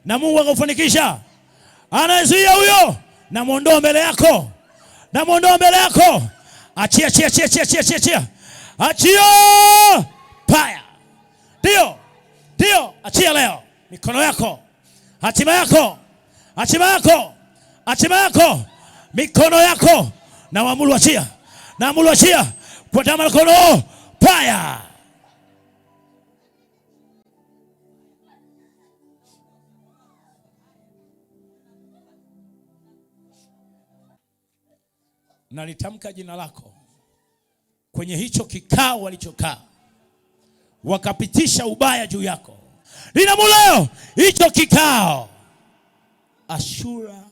na Mungu akakufanikisha. Anazuia huyo, na muondoa mbele yako, na muondoa mbele yako. Achia, achia, achia, achia, achia, achia, achia. Paya, ndio, ndio. Achia leo mikono yako, hatima yako, hatima yako, hatima yako, mikono yako. Na waamuru achia, na waamuru achia kwa damu ya kondoo. Paya, nalitamka jina lako kwenye hicho kikao walichokaa, wakapitisha ubaya juu yako. Ninamuleo hicho kikao, Ashura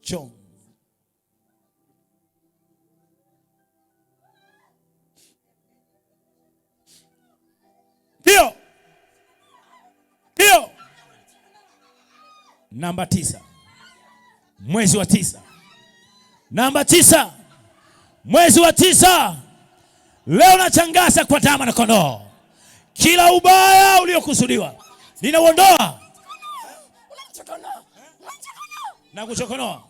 John, ndio, ndio. Namba 9 mwezi wa 9, namba 9 mwezi wa 9. Leo natangaza kwa damu na kondoo, kila ubaya uliokusudiwa ninauondoa na kuchokonoa.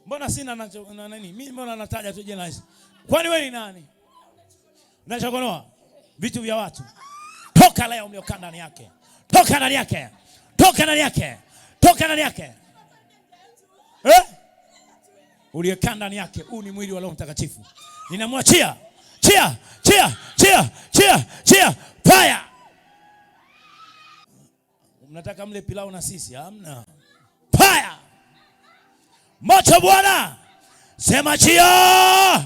Mbona sina na nini? Mimi mbona nataja tu jina hizi? Kwani wewe ni nani? Nachokonoa vitu vya watu. Toka leo mliokaa ndani yake, toka ndani yake, toka ndani yake, toka ndani yake. Uliyekaa ndani yake, huu ni mwili wa Roho Mtakatifu. Ninamwachia, chia, chia, chia, chia, chia. Fire. Mnataka mle pilau na sisi? Hamna. Fire. Moto Bwana. Sema chia.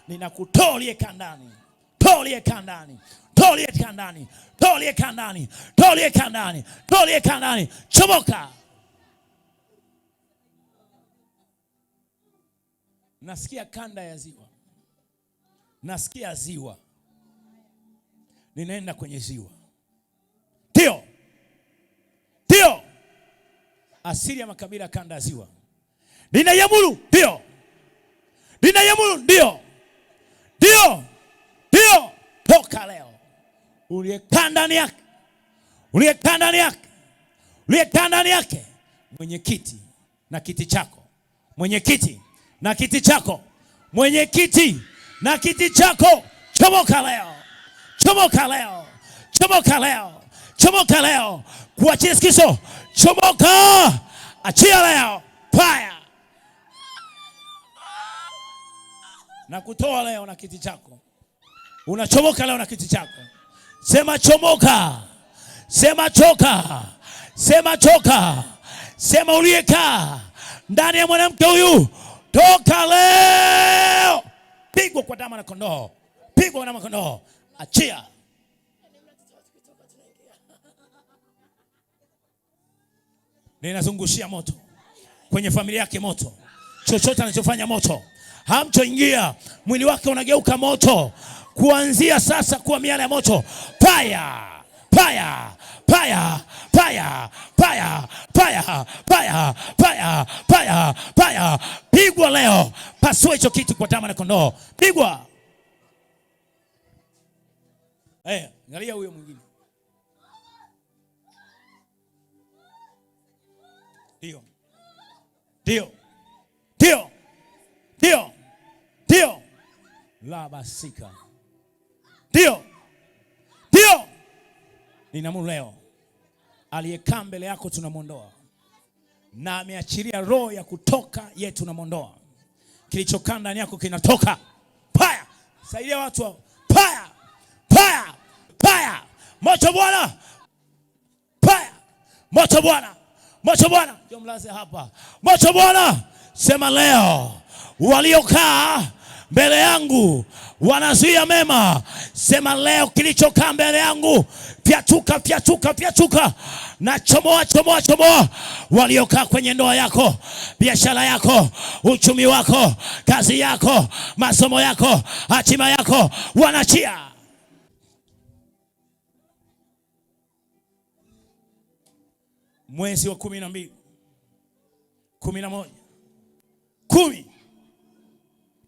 Ninakutoa uliyekaa ndani. Toa uliyekaa ndani. Toa uliyekaa ndani. Toa uliyekaa ndani. Toa uliyekaa ndani. Toa uliyekaa ndani. Chomoka. Nasikia kanda ya ziwa. Nasikia ziwa. Ninaenda kwenye ziwa. Ndio. Ndio. Asili ya makabila kanda ya ziwa. Ninayamuru. Ndio. Ninayamuru. Ndio. Ndio. Ndio. Toka leo. Uliyekaa ndani yake. Uliyekaa ndani yake. Uliyekaa ndani yake. Mwenyekiti na kiti chako. Mwenyekiti na kiti chako. Mwenyekiti na kiti chako. Chomoka leo. Chomoka leo. Chomoka leo. Chomoka leo. Kuachia sikizo. Chomoka. Achia leo. Fire. Na kutoa leo na kiti chako. Unachomoka leo na kiti chako. Sema chomoka. Sema choka. Sema choka. Sema uliyekaa ndani ya mwanamke huyu, toka leo. Pigwa kwa damu na kondoo. Pigwa kwa damu na kondoo. Achia. Ninazungushia moto kwenye familia yake, moto. Chochote anachofanya moto hamchoingia. Mwili wake unageuka moto. Kuanzia sasa kuwa miale ya moto. Fire. Fire. Fire. Fire. Fire. Fire. Fire. Fire. Fire. Fire. Pigwa leo. Pasua hicho kitu kwa damu na kondoo. Pigwa. Angalia huyo mwingine. Ndio. Ndio. Ndio. Ndio. Ndio. La basika. Ndio. Ndio. Ninaamuru leo, aliyekaa mbele yako tunamondoa. Na ameachilia roho ya kutoka yetu tunamondoa. Kilichokaa ndani yako kinatoka. Fire. Saidia watu hao. Fire. Fire. Fire. Moto Bwana. Fire. Moto Bwana. Moto Bwana. Ndio mlaze hapa. Moto Bwana. Sema leo, waliokaa mbele yangu wanazuia mema. Sema leo, kilichokaa mbele yangu fyatuka, fyatuka, fyatuka. Na chomoa, chomoa, chomoa. Waliokaa kwenye ndoa yako, biashara yako, uchumi wako, kazi yako, masomo yako, hatima yako, wanachia. Mwezi wa 12, 11, 10.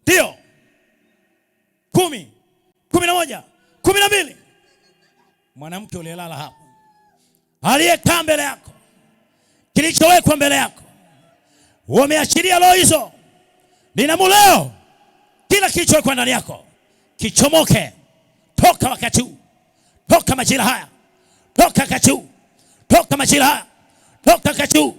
Ndio. 10, 11, 12. Mwanamke uliyelala hapo, aliyekaa mbele yako, kilichowekwa mbele yako, wameachilia roho hizo. Ninaamuru leo, kila kilichowekwa ndani yako kichomoke. Toka wakati huu. Toka majira haya. Toka wakati huu. Toka majira haya. Toka wakati huu.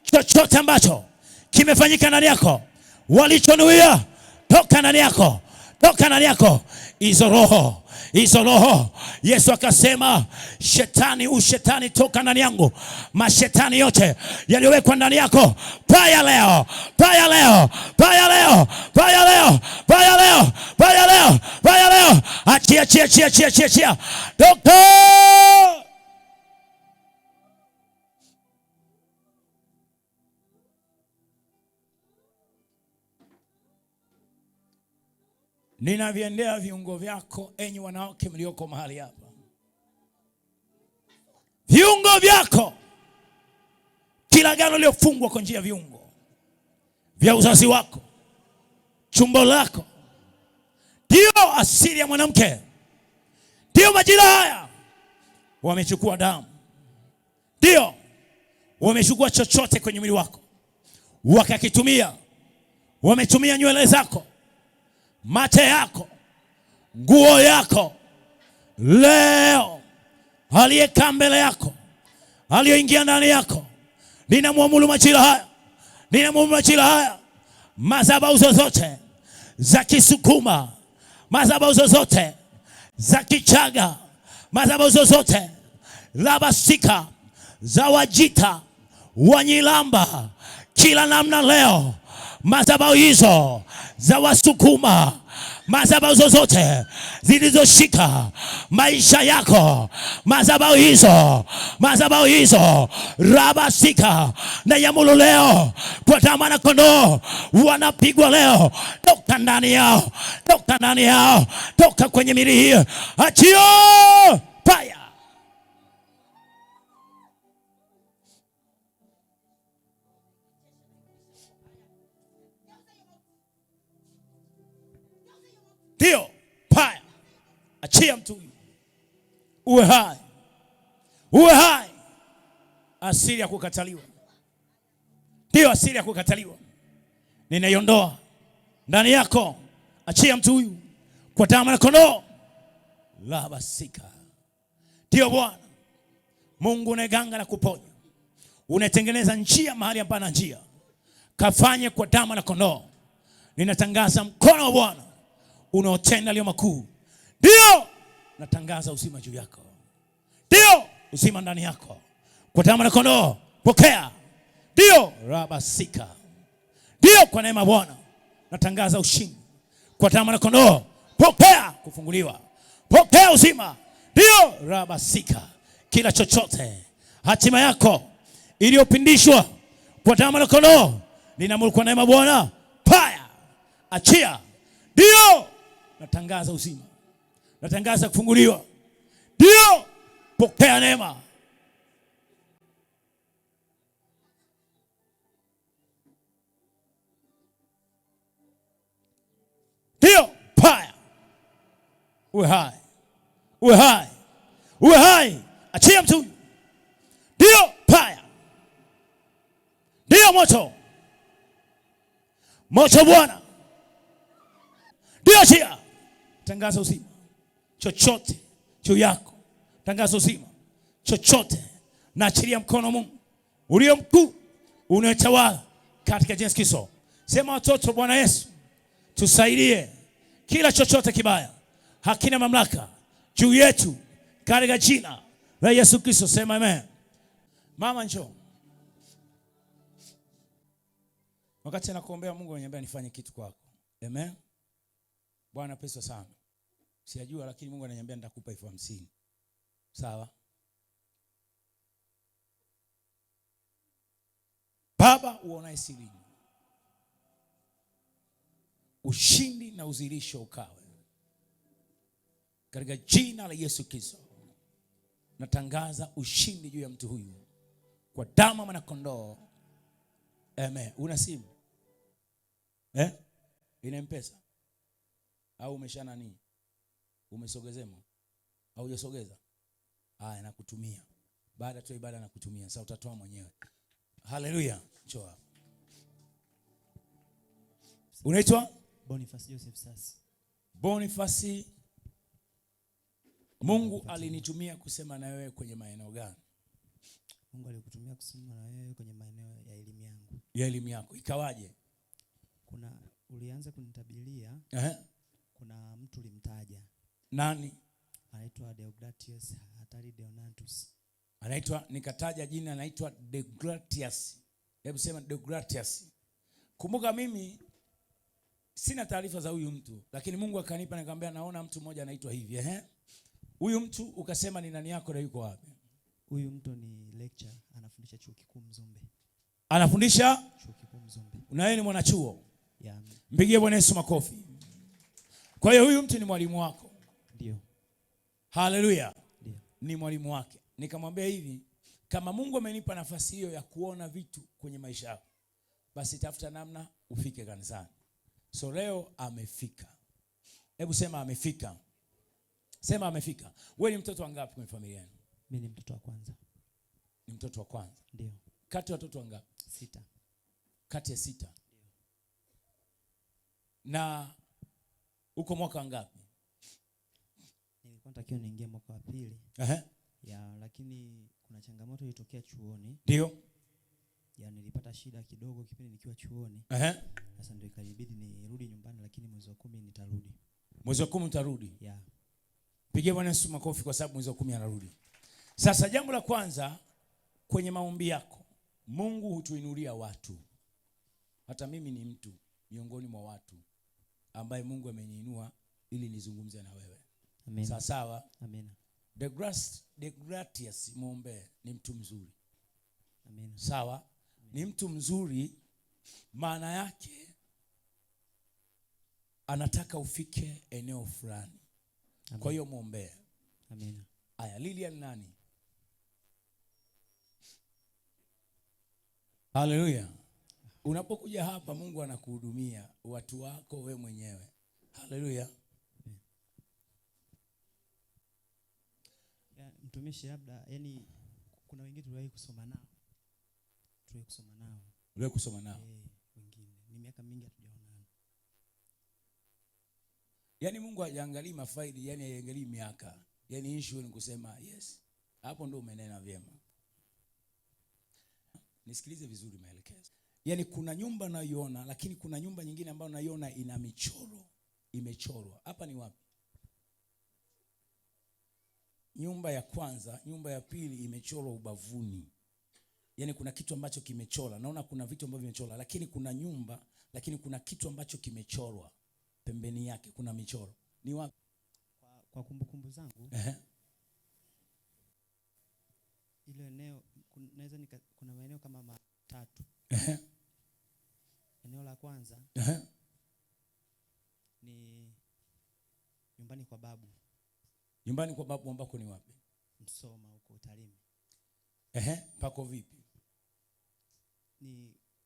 Chochote ambacho kimefanyika ndani yako, walichonuia, toka ndani yako. Toka ndani yako. Hizo roho. Hizo roho. Yesu akasema, shetani, ushetani toka ndani yangu. Mashetani yote yaliyowekwa ndani yako, paya leo. Paya leo. Paya leo. Paya leo. Paya leo. Paya leo. Paya leo. Achia, achia, achia, achia, achia, achia. Toka. Ninaviendea viungo vyako, enyi wanawake mlioko mahali hapa. Viungo vyako. Kila agano lilofungwa kwa njia ya viungo vya uzazi wako, tumbo lako, ndio asili ya mwanamke. Ndio majira haya wamechukua damu. Ndio wamechukua chochote kwenye mwili wako wakakitumia. Wametumia nywele zako, mate yako, nguo yako. Leo aliyekaa mbele yako, aliyoingia ndani yako, ninamwamuru majira haya. Ninamwamuru majira haya. Madhabahu zozote za Kisukuma, madhabahu zozote za Kichaga, madhabahu zozote la Basika, za Wajita, Wanyilamba, kila namna leo, madhabahu hizo za Wasukuma, madhabahu zozote zilizoshika maisha yako, madhabahu hizo rabasika na yamulu leo kwa damu ya kondoo, wanapigwa leo. Toka ndani yao, toka ndani yao, toka kwenye mili hii, achio fire. Ndio fire, achia mtu huyu, uwe hai, uwe hai. Asili ya kukataliwa, ndio asili ya kukataliwa, ninaiondoa ndani yako. Achia mtu huyu kwa damu ya kondoo la basika. Ndio Bwana Mungu unayeganga na kuponya, unatengeneza njia mahali hapana njia, kafanye kwa damu ya kondoo. Ninatangaza mkono wa Bwana unaotenda leo makuu. Ndio natangaza uzima juu yako, ndio uzima ndani yako kwa damu ya kondoo. Pokea, ndio rabasika. Ndio kwa neema Bwana natangaza ushindi kwa damu ya kondoo. Pokea kufunguliwa, pokea uzima, ndio rabasika. Kila chochote hatima yako iliyopindishwa kwa damu ya kondoo, ninaamuru kwa neema Bwana, paya, achia. Ndio natangaza uzima, natangaza kufunguliwa. Ndio pokea neema. Ndio paya, uwe hai, uwe hai, uwe hai. Achia mtu. Ndio paya, ndio moto, moto Bwana. Ndio achia, tangaza uzima. Chochote juu yako, tangaza uzima. Chochote na achilia mkono wa Mungu ulio mkuu unayotawala katika Yesu Kristo. Sema watoto, Bwana Yesu tusaidie, kila chochote kibaya hakina mamlaka juu yetu katika jina la Yesu Kristo. Sema amen. Mama njoo. Wakati nakuombea Mungu ananiambia nifanye kitu kwako. Amen. Bwana pesa sana. Sijajua lakini Mungu ananiambia nitakupa 50,000. Sawa? Baba uonaye sirini, ushindi na uzilisho ukawe katika jina la Yesu Kristo. Natangaza ushindi juu ya mtu huyu kwa damu ya kondoo. Amen. Una simu? Ina M-Pesa? Au umeshana nini? Umesogezema? Au hujasogeza? Haya, nakutumia. Baada tu ibada nakutumia. Sasa utatoa mwenyewe. Haleluya. Njoo hapa. Unaitwa? Boniface Joseph Sasi. Boniface, Mungu alinitumia kusema na wewe kwenye maeneo gani? Mungu alikutumia kusema na wewe kwenye maeneo ya elimu yangu. Ya elimu yako. Ikawaje? Ulianza kunitabilia. Kuna mtu ulimtaja. Nani? Anaitwa Deogratius Hatari Deonatus. Anaitwa, nikataja jina, anaitwa Deogratius. Hebu sema Deogratius. Kumbuka mimi sina taarifa za huyu mtu, lakini Mungu akanipa nikamwambia naona mtu mmoja anaitwa hivi. Huyu mtu ukasema ni nani yako na yuko wapi? Huyu mtu ni lecturer, anafundisha chuo kikuu Mzumbe. Anafundisha chuo kikuu Mzumbe. Na yeye ni mwanachuo? Yeah. Mpigie Bwana Yesu makofi. Kwa hiyo huyu mtu ni mwalimu wako? Ndio. Haleluya. Ndio. Ni mwalimu wake. Nikamwambia hivi, kama Mungu amenipa nafasi hiyo ya kuona vitu kwenye maisha yako, basi tafuta namna ufike kanisani. So leo amefika. Hebu sema amefika. Sema amefika. Wewe ni mtoto wangapi kwenye familia yenu? Mimi ni mtoto wa kwanza. Ni mtoto wa kwanza? Ndio. Kati ya watoto wangapi? 6. Kati ya 6. Na uko mwaka wangapi? Nilikuwa natakiwa niingie mwaka wa 2. Ya, lakini kuna changamoto ilitokea chuoni. Ndio. Ya, nilipata shida kidogo kipindi nikiwa chuoni. Sasa ndio ikanibidi nirudi nyumbani, lakini mwezi wa 10 nitarudi. Mwezi wa 10 utarudi? Yeah. Pigie Bwana Yesu makofi kwa sababu mwezi wa 10 anarudi. Sasa jambo la kwanza kwenye maombi yako, Mungu hutuinulia watu. Hata mimi ni mtu miongoni mwa watu ambaye Mungu ameniinua ili nizungumze na wewe. Amen. Sawa sawa. Amen. Deogratias muombe ni mtu mzuri. Amen. Sawa. Amen. Ni mtu mzuri, maana yake anataka ufike eneo fulani. Kwa hiyo muombe. Amen. Aya, Lilian nani? Haleluya. Unapokuja hapa Mungu anakuhudumia watu wako we mwenyewe. Haleluya. Mtumishi, labda yani kuna wengine tuliwahi kusoma nao. Wengine ni miaka mingi hatujaonana. Yaani Mungu hajaangalii mafaili, yani haangalii miaka. Yaani issue ni kusema yes. Hapo ndo umenena vyema. Nisikilize vizuri maelekezo. Yaani kuna nyumba naiona, lakini kuna nyumba nyingine ambayo naiona ina michoro, imechorwa. Hapa ni wapi? Nyumba ya kwanza, nyumba ya pili imechorwa ubavuni. Yaani kuna kitu ambacho kimechorwa. Naona kuna vitu ambavyo vimechorwa, lakini kuna nyumba, lakini kuna kitu ambacho kimechorwa. Pembeni yake kuna michoro. Ni wapi? Kwa kumbukumbu zangu. Ile eneo naweza kuna maeneo kama matatu. Eneo la kwanza ni nyumbani kwa babu. Nyumbani kwa babu ambako ni wapi? Msoma huko Tarime. Pako vipi?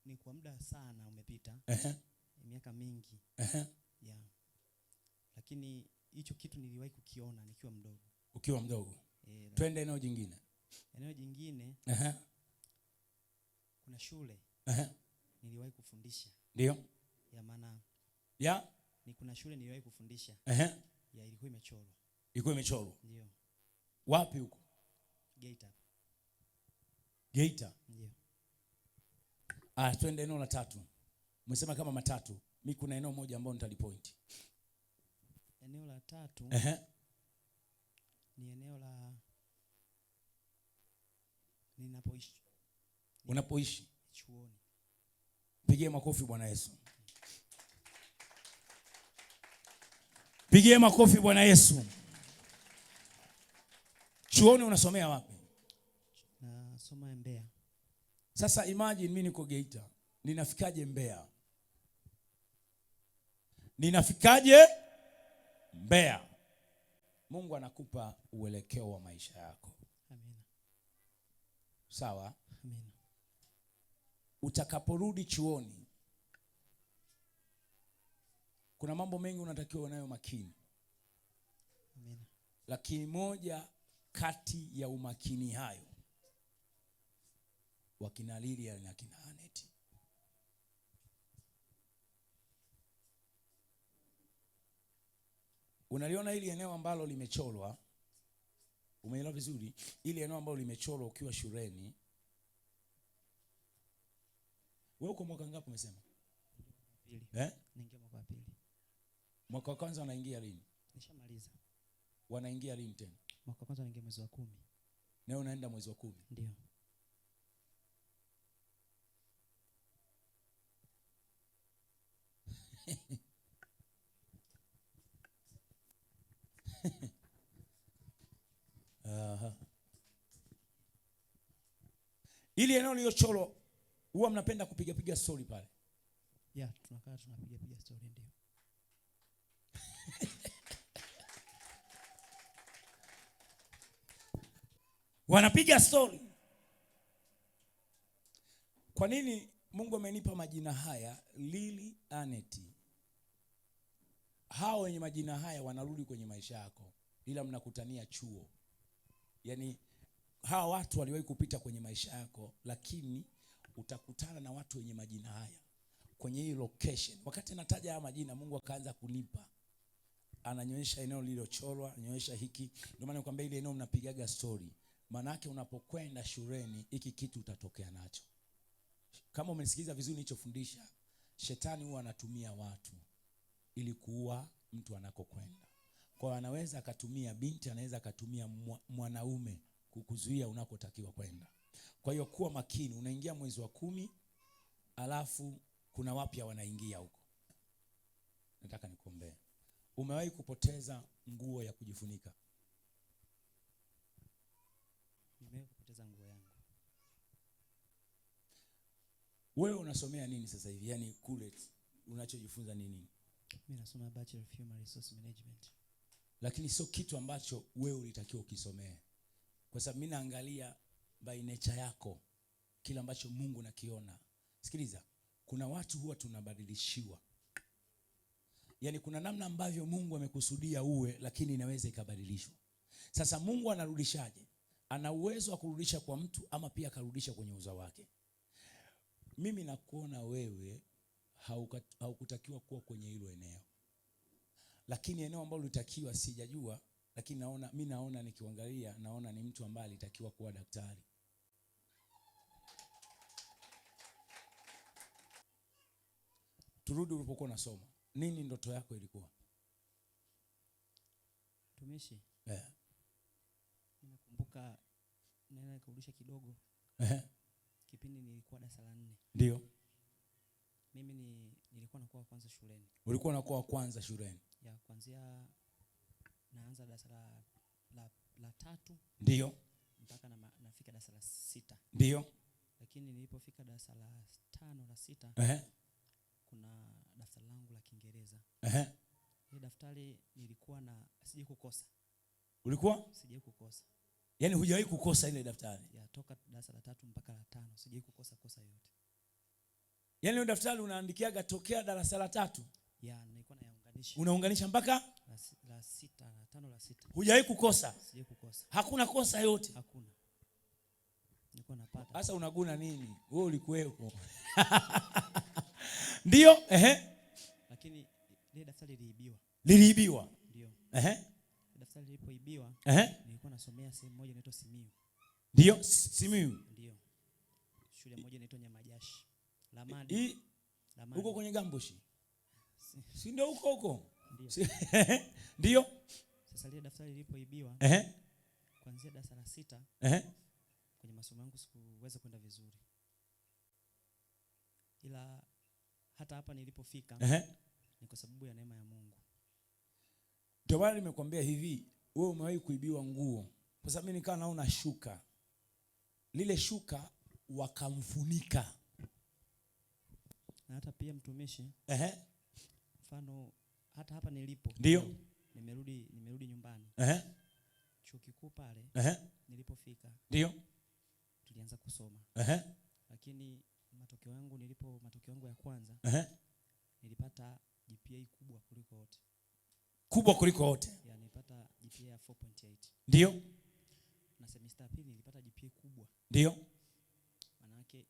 Ni kwa muda sana umepita. Miaka mingi. Yeah. Lakini hicho kitu niliwahi kukiona nikiwa mdogo. Ukiwa mdogo? Twende eneo jingine. Eneo jingine. Kuna shule. Niliwahi kufundisha. Ndio. Ya maana. Ya? Ni kuna shule niliwahi kufundisha. Ya ilikuwa imechorwa. Ilikuwa imechorwa? Ndio. Wapi huko? Geita. Ndio. Twende eneo la tatu. Umesema kama matatu. Mimi kuna eneo moja ambalo nitalipoint. Eneo la tatu. Ni eneo la ninapoishi. Unapoishi? Chuoni. Pigie makofi Bwana Yesu. Pigie makofi Bwana Yesu. Chuoni unasomea wapi? Nasoma Mbeya. Sasa imagine mimi niko Geita. Ninafikaje Mbeya? Mungu anakupa uelekeo wa maisha yako. Amen. Sawa? Amen. Utakaporudi chuoni, kuna mambo mengi unatakiwa unayo makini. Amen. Lakini moja kati ya umakini hayo, wakina Lilia na kina Aneti. Unaliona hili eneo ambalo limechorwa? Umeelewa vizuri? Hili eneo ambalo limechorwa ukiwa shuleni. Wewe uko mwaka ngapi umesema? Pili. Naingia mwaka wa pili. Mwaka wa kwanza wanaingia lini? Nishamaliza. Wanaingia lini tena? Mwaka wa kwanza naingia mwezi wa 10. Na unaenda mwezi wa 10? Ndio. Ili eneo lililochorwa huwa mnapenda kupiga story pale? Yeah, tunapiga story ndio. Wanapiga story. Kwa nini Mungu amenipa majina haya Lili, Aneti? Hao wenye majina haya wanarudi kwenye maisha yako, ila mnakutania chuo. Yaani hawa watu waliwahi kupita kwenye maisha yako, lakini utakutana na watu wenye majina haya kwenye hii location. Wakati nataja haya majina, Mungu akaanza kunipa, ananyonyesha eneo lililochorwa, ananyonyesha hiki. Ndio maana nikwambia ile eneo mnapigaga story. Maana yake unapokwenda shuleni, hiki kitu utatokea nacho. Kama umesikiliza vizuri nilichofundisha, shetani huwa anatumia watu ili kuua mtu anakokwenda. Kwa hiyo anaweza akatumia binti, anaweza akatumia mwanaume kukuzuia unakotakiwa kwenda. Kwa hiyo kuwa makini, unaingia mwezi wa 10, alafu kuna wapya wanaingia huko. Nataka nikuombee. Umewahi kupoteza nguo ya kujifunika? Nimewahi kupoteza nguo yangu. Wewe unasomea nini sasa hivi? Yaani kule unachojifunza ni nini? Mimi nasoma Bachelor of Human Resource Management. Lakini sio kitu ambacho wewe ulitakiwa ukisomee. Kwa sababu mimi naangalia by nature yako kile ambacho Mungu nakiona. Sikiliza, kuna watu huwa tunabadilishiwa. Yaani kuna namna ambavyo Mungu amekusudia uwe, lakini inaweza ikabadilishwa. Sasa Mungu anarudishaje? Ana uwezo wa kurudisha kwa mtu ama pia akarudisha kwenye uzao wake. Mimi nakuona wewe haukutakiwa kuwa kwenye hilo eneo. Lakini eneo ambalo ulitakiwa sijajua, lakini naona nikiangalia naona ni mtu ambaye alitakiwa kuwa daktari. Turudi ulipokuwa unasoma. Nini ndoto yako ilikuwa? Tumishi. Yeah. Nakumbuka nenda kurudisha kidogo. Kipindi nilikuwa darasa la 4. Ndio. Mimi nilikuwa nakuwa kwanza shuleni. Ulikuwa unakuwa kwanza shuleni? Ya, kuanzia naanza darasa la 3. Ndio. Mpaka nafika darasa la 6. Ndio. Lakini nilipofika darasa la 5 la 6, kuna daftari langu la Kiingereza. Ile daftari nilikuwa sije kukosa. Ulikuwa? Sije kukosa. Yaani hujawahi kukosa ile daftari? Ya, toka darasa la 3 mpaka la 5 sije kukosa yote. Yaani ile daftari unaandikiaga tokea darasa la 3? Ya, nilikuwa nayaunganisha. Unaunganisha mpaka la 6, la 5 la 6. Hujawahi kukosa? Sije kukosa. Hakuna kosa yote? Hakuna. Nilikuwa napata. Sasa unaguna nini? Wewe ulikuwepo. Ndio, Lakini ile daftari liliibiwa. Liliibiwa? Ndio. Daftari lilipoibiwa, nilikuwa nasomea sehemu moja inaitwa Simiyu. Ndio, Simiyu. Ndio. Shule moja inaitwa Nyamajashi. Lamadi. Huko kwenye Gamboshi. Si ndio huko? Ndio. Ndio. Sasa ile daftari lilipoibiwa, kuanzia darasa la 6, kwenye masomo yangu sikuweza kwenda vizuri. Ila hata hapa nilipofika, ni kwa sababu ya neema ya Mungu. Ndio maana nimekuambia hivi, wewe umewahi kuibiwa nguo. Kwa sababu mimi nikaa naona shuka. Lile shuka wakamfunika. Na hata pia mtumishi, mfano hata hapa nilipo. Ndio. Nimerudi nyumbani. Chuo kikuu pale, nilipofika. Ndio. Tulianza kusoma. Lakini matokeo yangu ya kwanza, nilipata GPA kubwa kuliko wote. Kubwa kuliko wote? Ya, nilipata GPA ya 4.8. Ndio. Na semester pili nilipata GPA kubwa. Ndio. Manake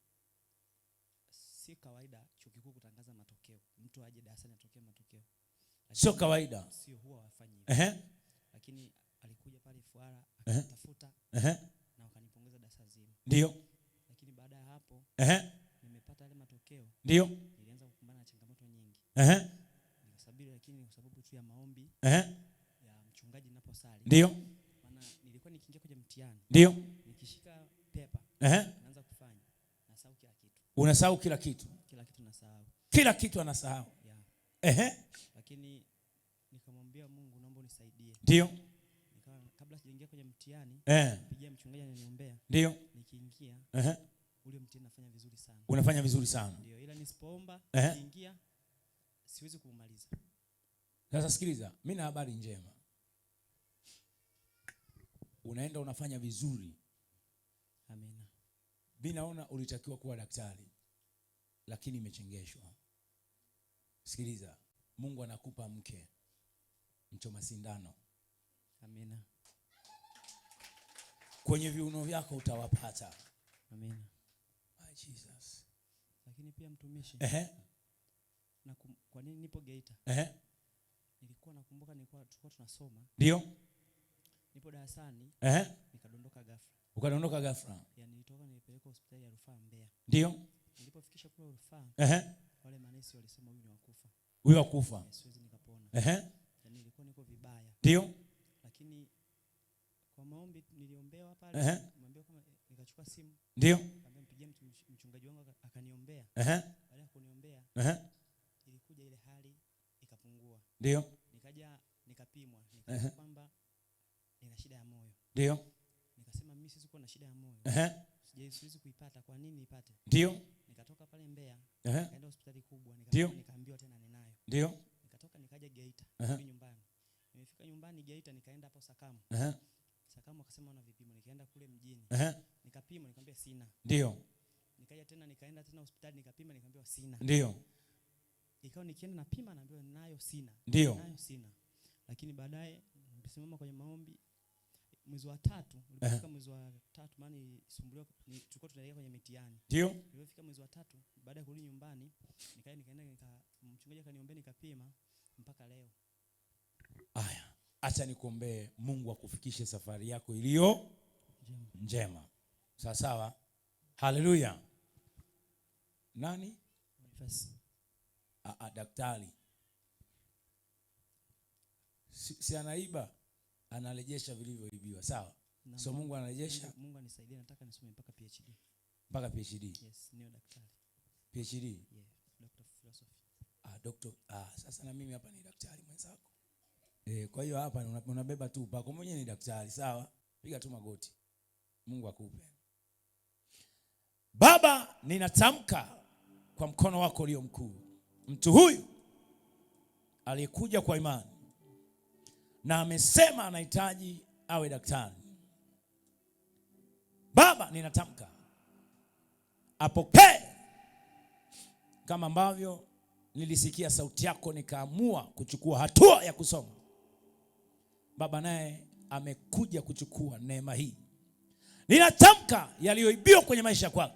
si kawaida chuo kikuu kutangaza matokeo. Mtu aje darasani atokee matokeo. Sio kawaida. Sio, huwa wafanye hivyo. Lakini alikuja pale Fuara akatafuta na wakanipongeza darasa zima. Ndio. Lakini baada ya hapo nimepata yale matokeo. Ndio. Nilianza kukumbana na changamoto nyingi. Nikasubiri, lakini kwa sababu tu ya maombi ya mchungaji ninaposali. Ndio. Maana nilikuwa nikiingia kwenye mtihani. Ndio. Nikishika pepa, naanza kufanya. Nasahau kila kitu. Unasahau kila kitu? Kila kitu nasahau. Kila kitu anasahau. Lakini nikamwambia Mungu, naomba unisaidie. Ndio. Kabla sijaingia kwenye mtihani, nipigia mchungaji ananiombea. Ndio. Nikiingia, ule mtihani nafanya vizuri sana. Unafanya vizuri sana. Ndio, ila nisipoomba, nikiingia siwezi kumaliza. Sasa sikiliza, mimi na habari njema. Unaenda unafanya vizuri. Amina. Mimi naona ulitakiwa kuwa daktari, lakini imechengeshwa. Sikiliza, Mungu anakupa mke mchoma sindano. Amina. Kwenye viuno vyako utawapata. Amina. My Jesus. Lakini pia mtumishi. Na kwa nini nipo Geita? Nilikuwa nakumbuka tulikuwa tunasoma. Ndio. Nipo darasani. Nikadondoka ghafla. Ukadondoka ghafla? Yaani nilipelekwa hospitali ya Rufaa Mbeya. Ndio. Nilipofikisha kule Rufaa, wale manesi walisema huyu ni wakufa. Huyu wakufa. Siwezi nikapona. Yaani nilikuwa niko vibaya. Ndio. Lakini kwa maombi niliombewa pale, nimwambia kama nikachukua simu. Ndio. Nikampigia mchungaji wangu akaniombea. Baada ya kuniombea, ilikuja ile hali ikapungua. Ndio. nikaja nikapimwa, nikasema kwamba nina shida ya moyo. Ndio. Nikasema mimi siwezi kuwa na shida ya moyo. Siwezi kuipata, kwa nini nipate? Ndio. Nikatoka pale Mbeya, nikaenda hospitali kubwa, nikaambiwa tena ninayo. Ndio. Nikatoka nikaja Geita, kurudi nyumbani. Nimefika nyumbani Geita, nikaenda hapo Sakamu. Sakamu akasema una vipimo, nikaenda kule mjini. Nikapima, nikamwambia sina. Ndio. Nikaja tena nikaenda tena hospitali nikapima, nikamwambia sina. Ndio. Ikawa nikienda napima naambiwa nayo sina. Ndio. Nayo sina. Lakini baadaye nimesimama kwenye maombi mwezi wa 3, ulipofika mwezi wa 3 maana nisumbuliwa tulikuwa tunaelekea kwenye mitihani. Ndio. Nilipofika mwezi wa 3 baada ya kurudi nyumbani nikaenda mchungaji akaniombea nikapima mpaka leo. Aya, acha nikuombee Mungu akufikishe safari yako iliyo njema. Sawa sawa. Haleluya. Nani? Daktari. Si anaiba, anarejesha vilivyoibiwa. Sawa. So Mungu anarejesha. Mungu anisaidie, nataka nisome mpaka PhD. Mpaka PhD. Yes, niwe daktari. PhD. Yeah, Doctor of Philosophy. Doctor. Sasa na mimi hapa ni daktari mwenzako. Kwa hiyo hapa unabeba tu pako mwenyewe ni daktari. Sawa? Piga tu magoti. Mungu akupe. Baba, ninatamka kwa mkono wako ulio mkuu, mtu huyu aliyekuja kwa imani na amesema anahitaji awe daktari. Baba, ninatamka apokee kama ambavyo nilisikia sauti yako nikaamua kuchukua hatua ya kusoma. Baba naye amekuja kuchukua neema hii. Ninatamka yaliyoibiwa kwenye maisha yako,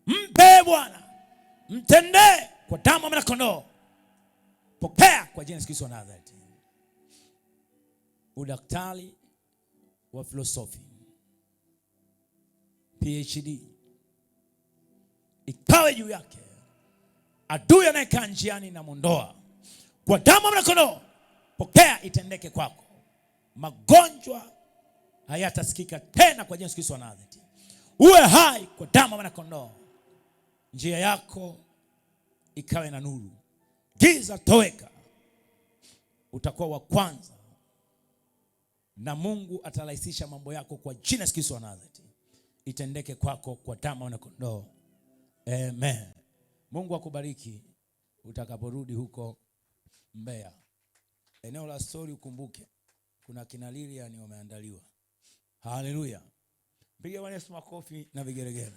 mpe Bwana, mtendee kwa damu ya mwana-kondoo. Pokea kwa jina la Yesu Kristo wa Nazareti udaktari wa filosofi, PhD, ikawe juu yake. Adui anayekaa njiani na mondoa kwa damu ya mwana-kondoo. Pokea, itendeke kwako. Magonjwa hayatasikika tena kwa jina la Yesu Kristo wa Nazareti. Uwe hai kwa damu ya mwana-kondoo. Njia yako ikawe na nuru. Giza toweka. Utakuwa wa kwanza na Mungu atarahisisha mambo yako kwa jina la Yesu Kristo wa Nazareti. Itendeke kwako kwa damu ya mwana-kondoo. Amen. Mungu akubariki utakaporudi huko Mbeya. Eneo la story ukumbuke kuna kina Lilian wameandaliwa. Haleluya. Piga Bwana Yesu makofi na vigelegele.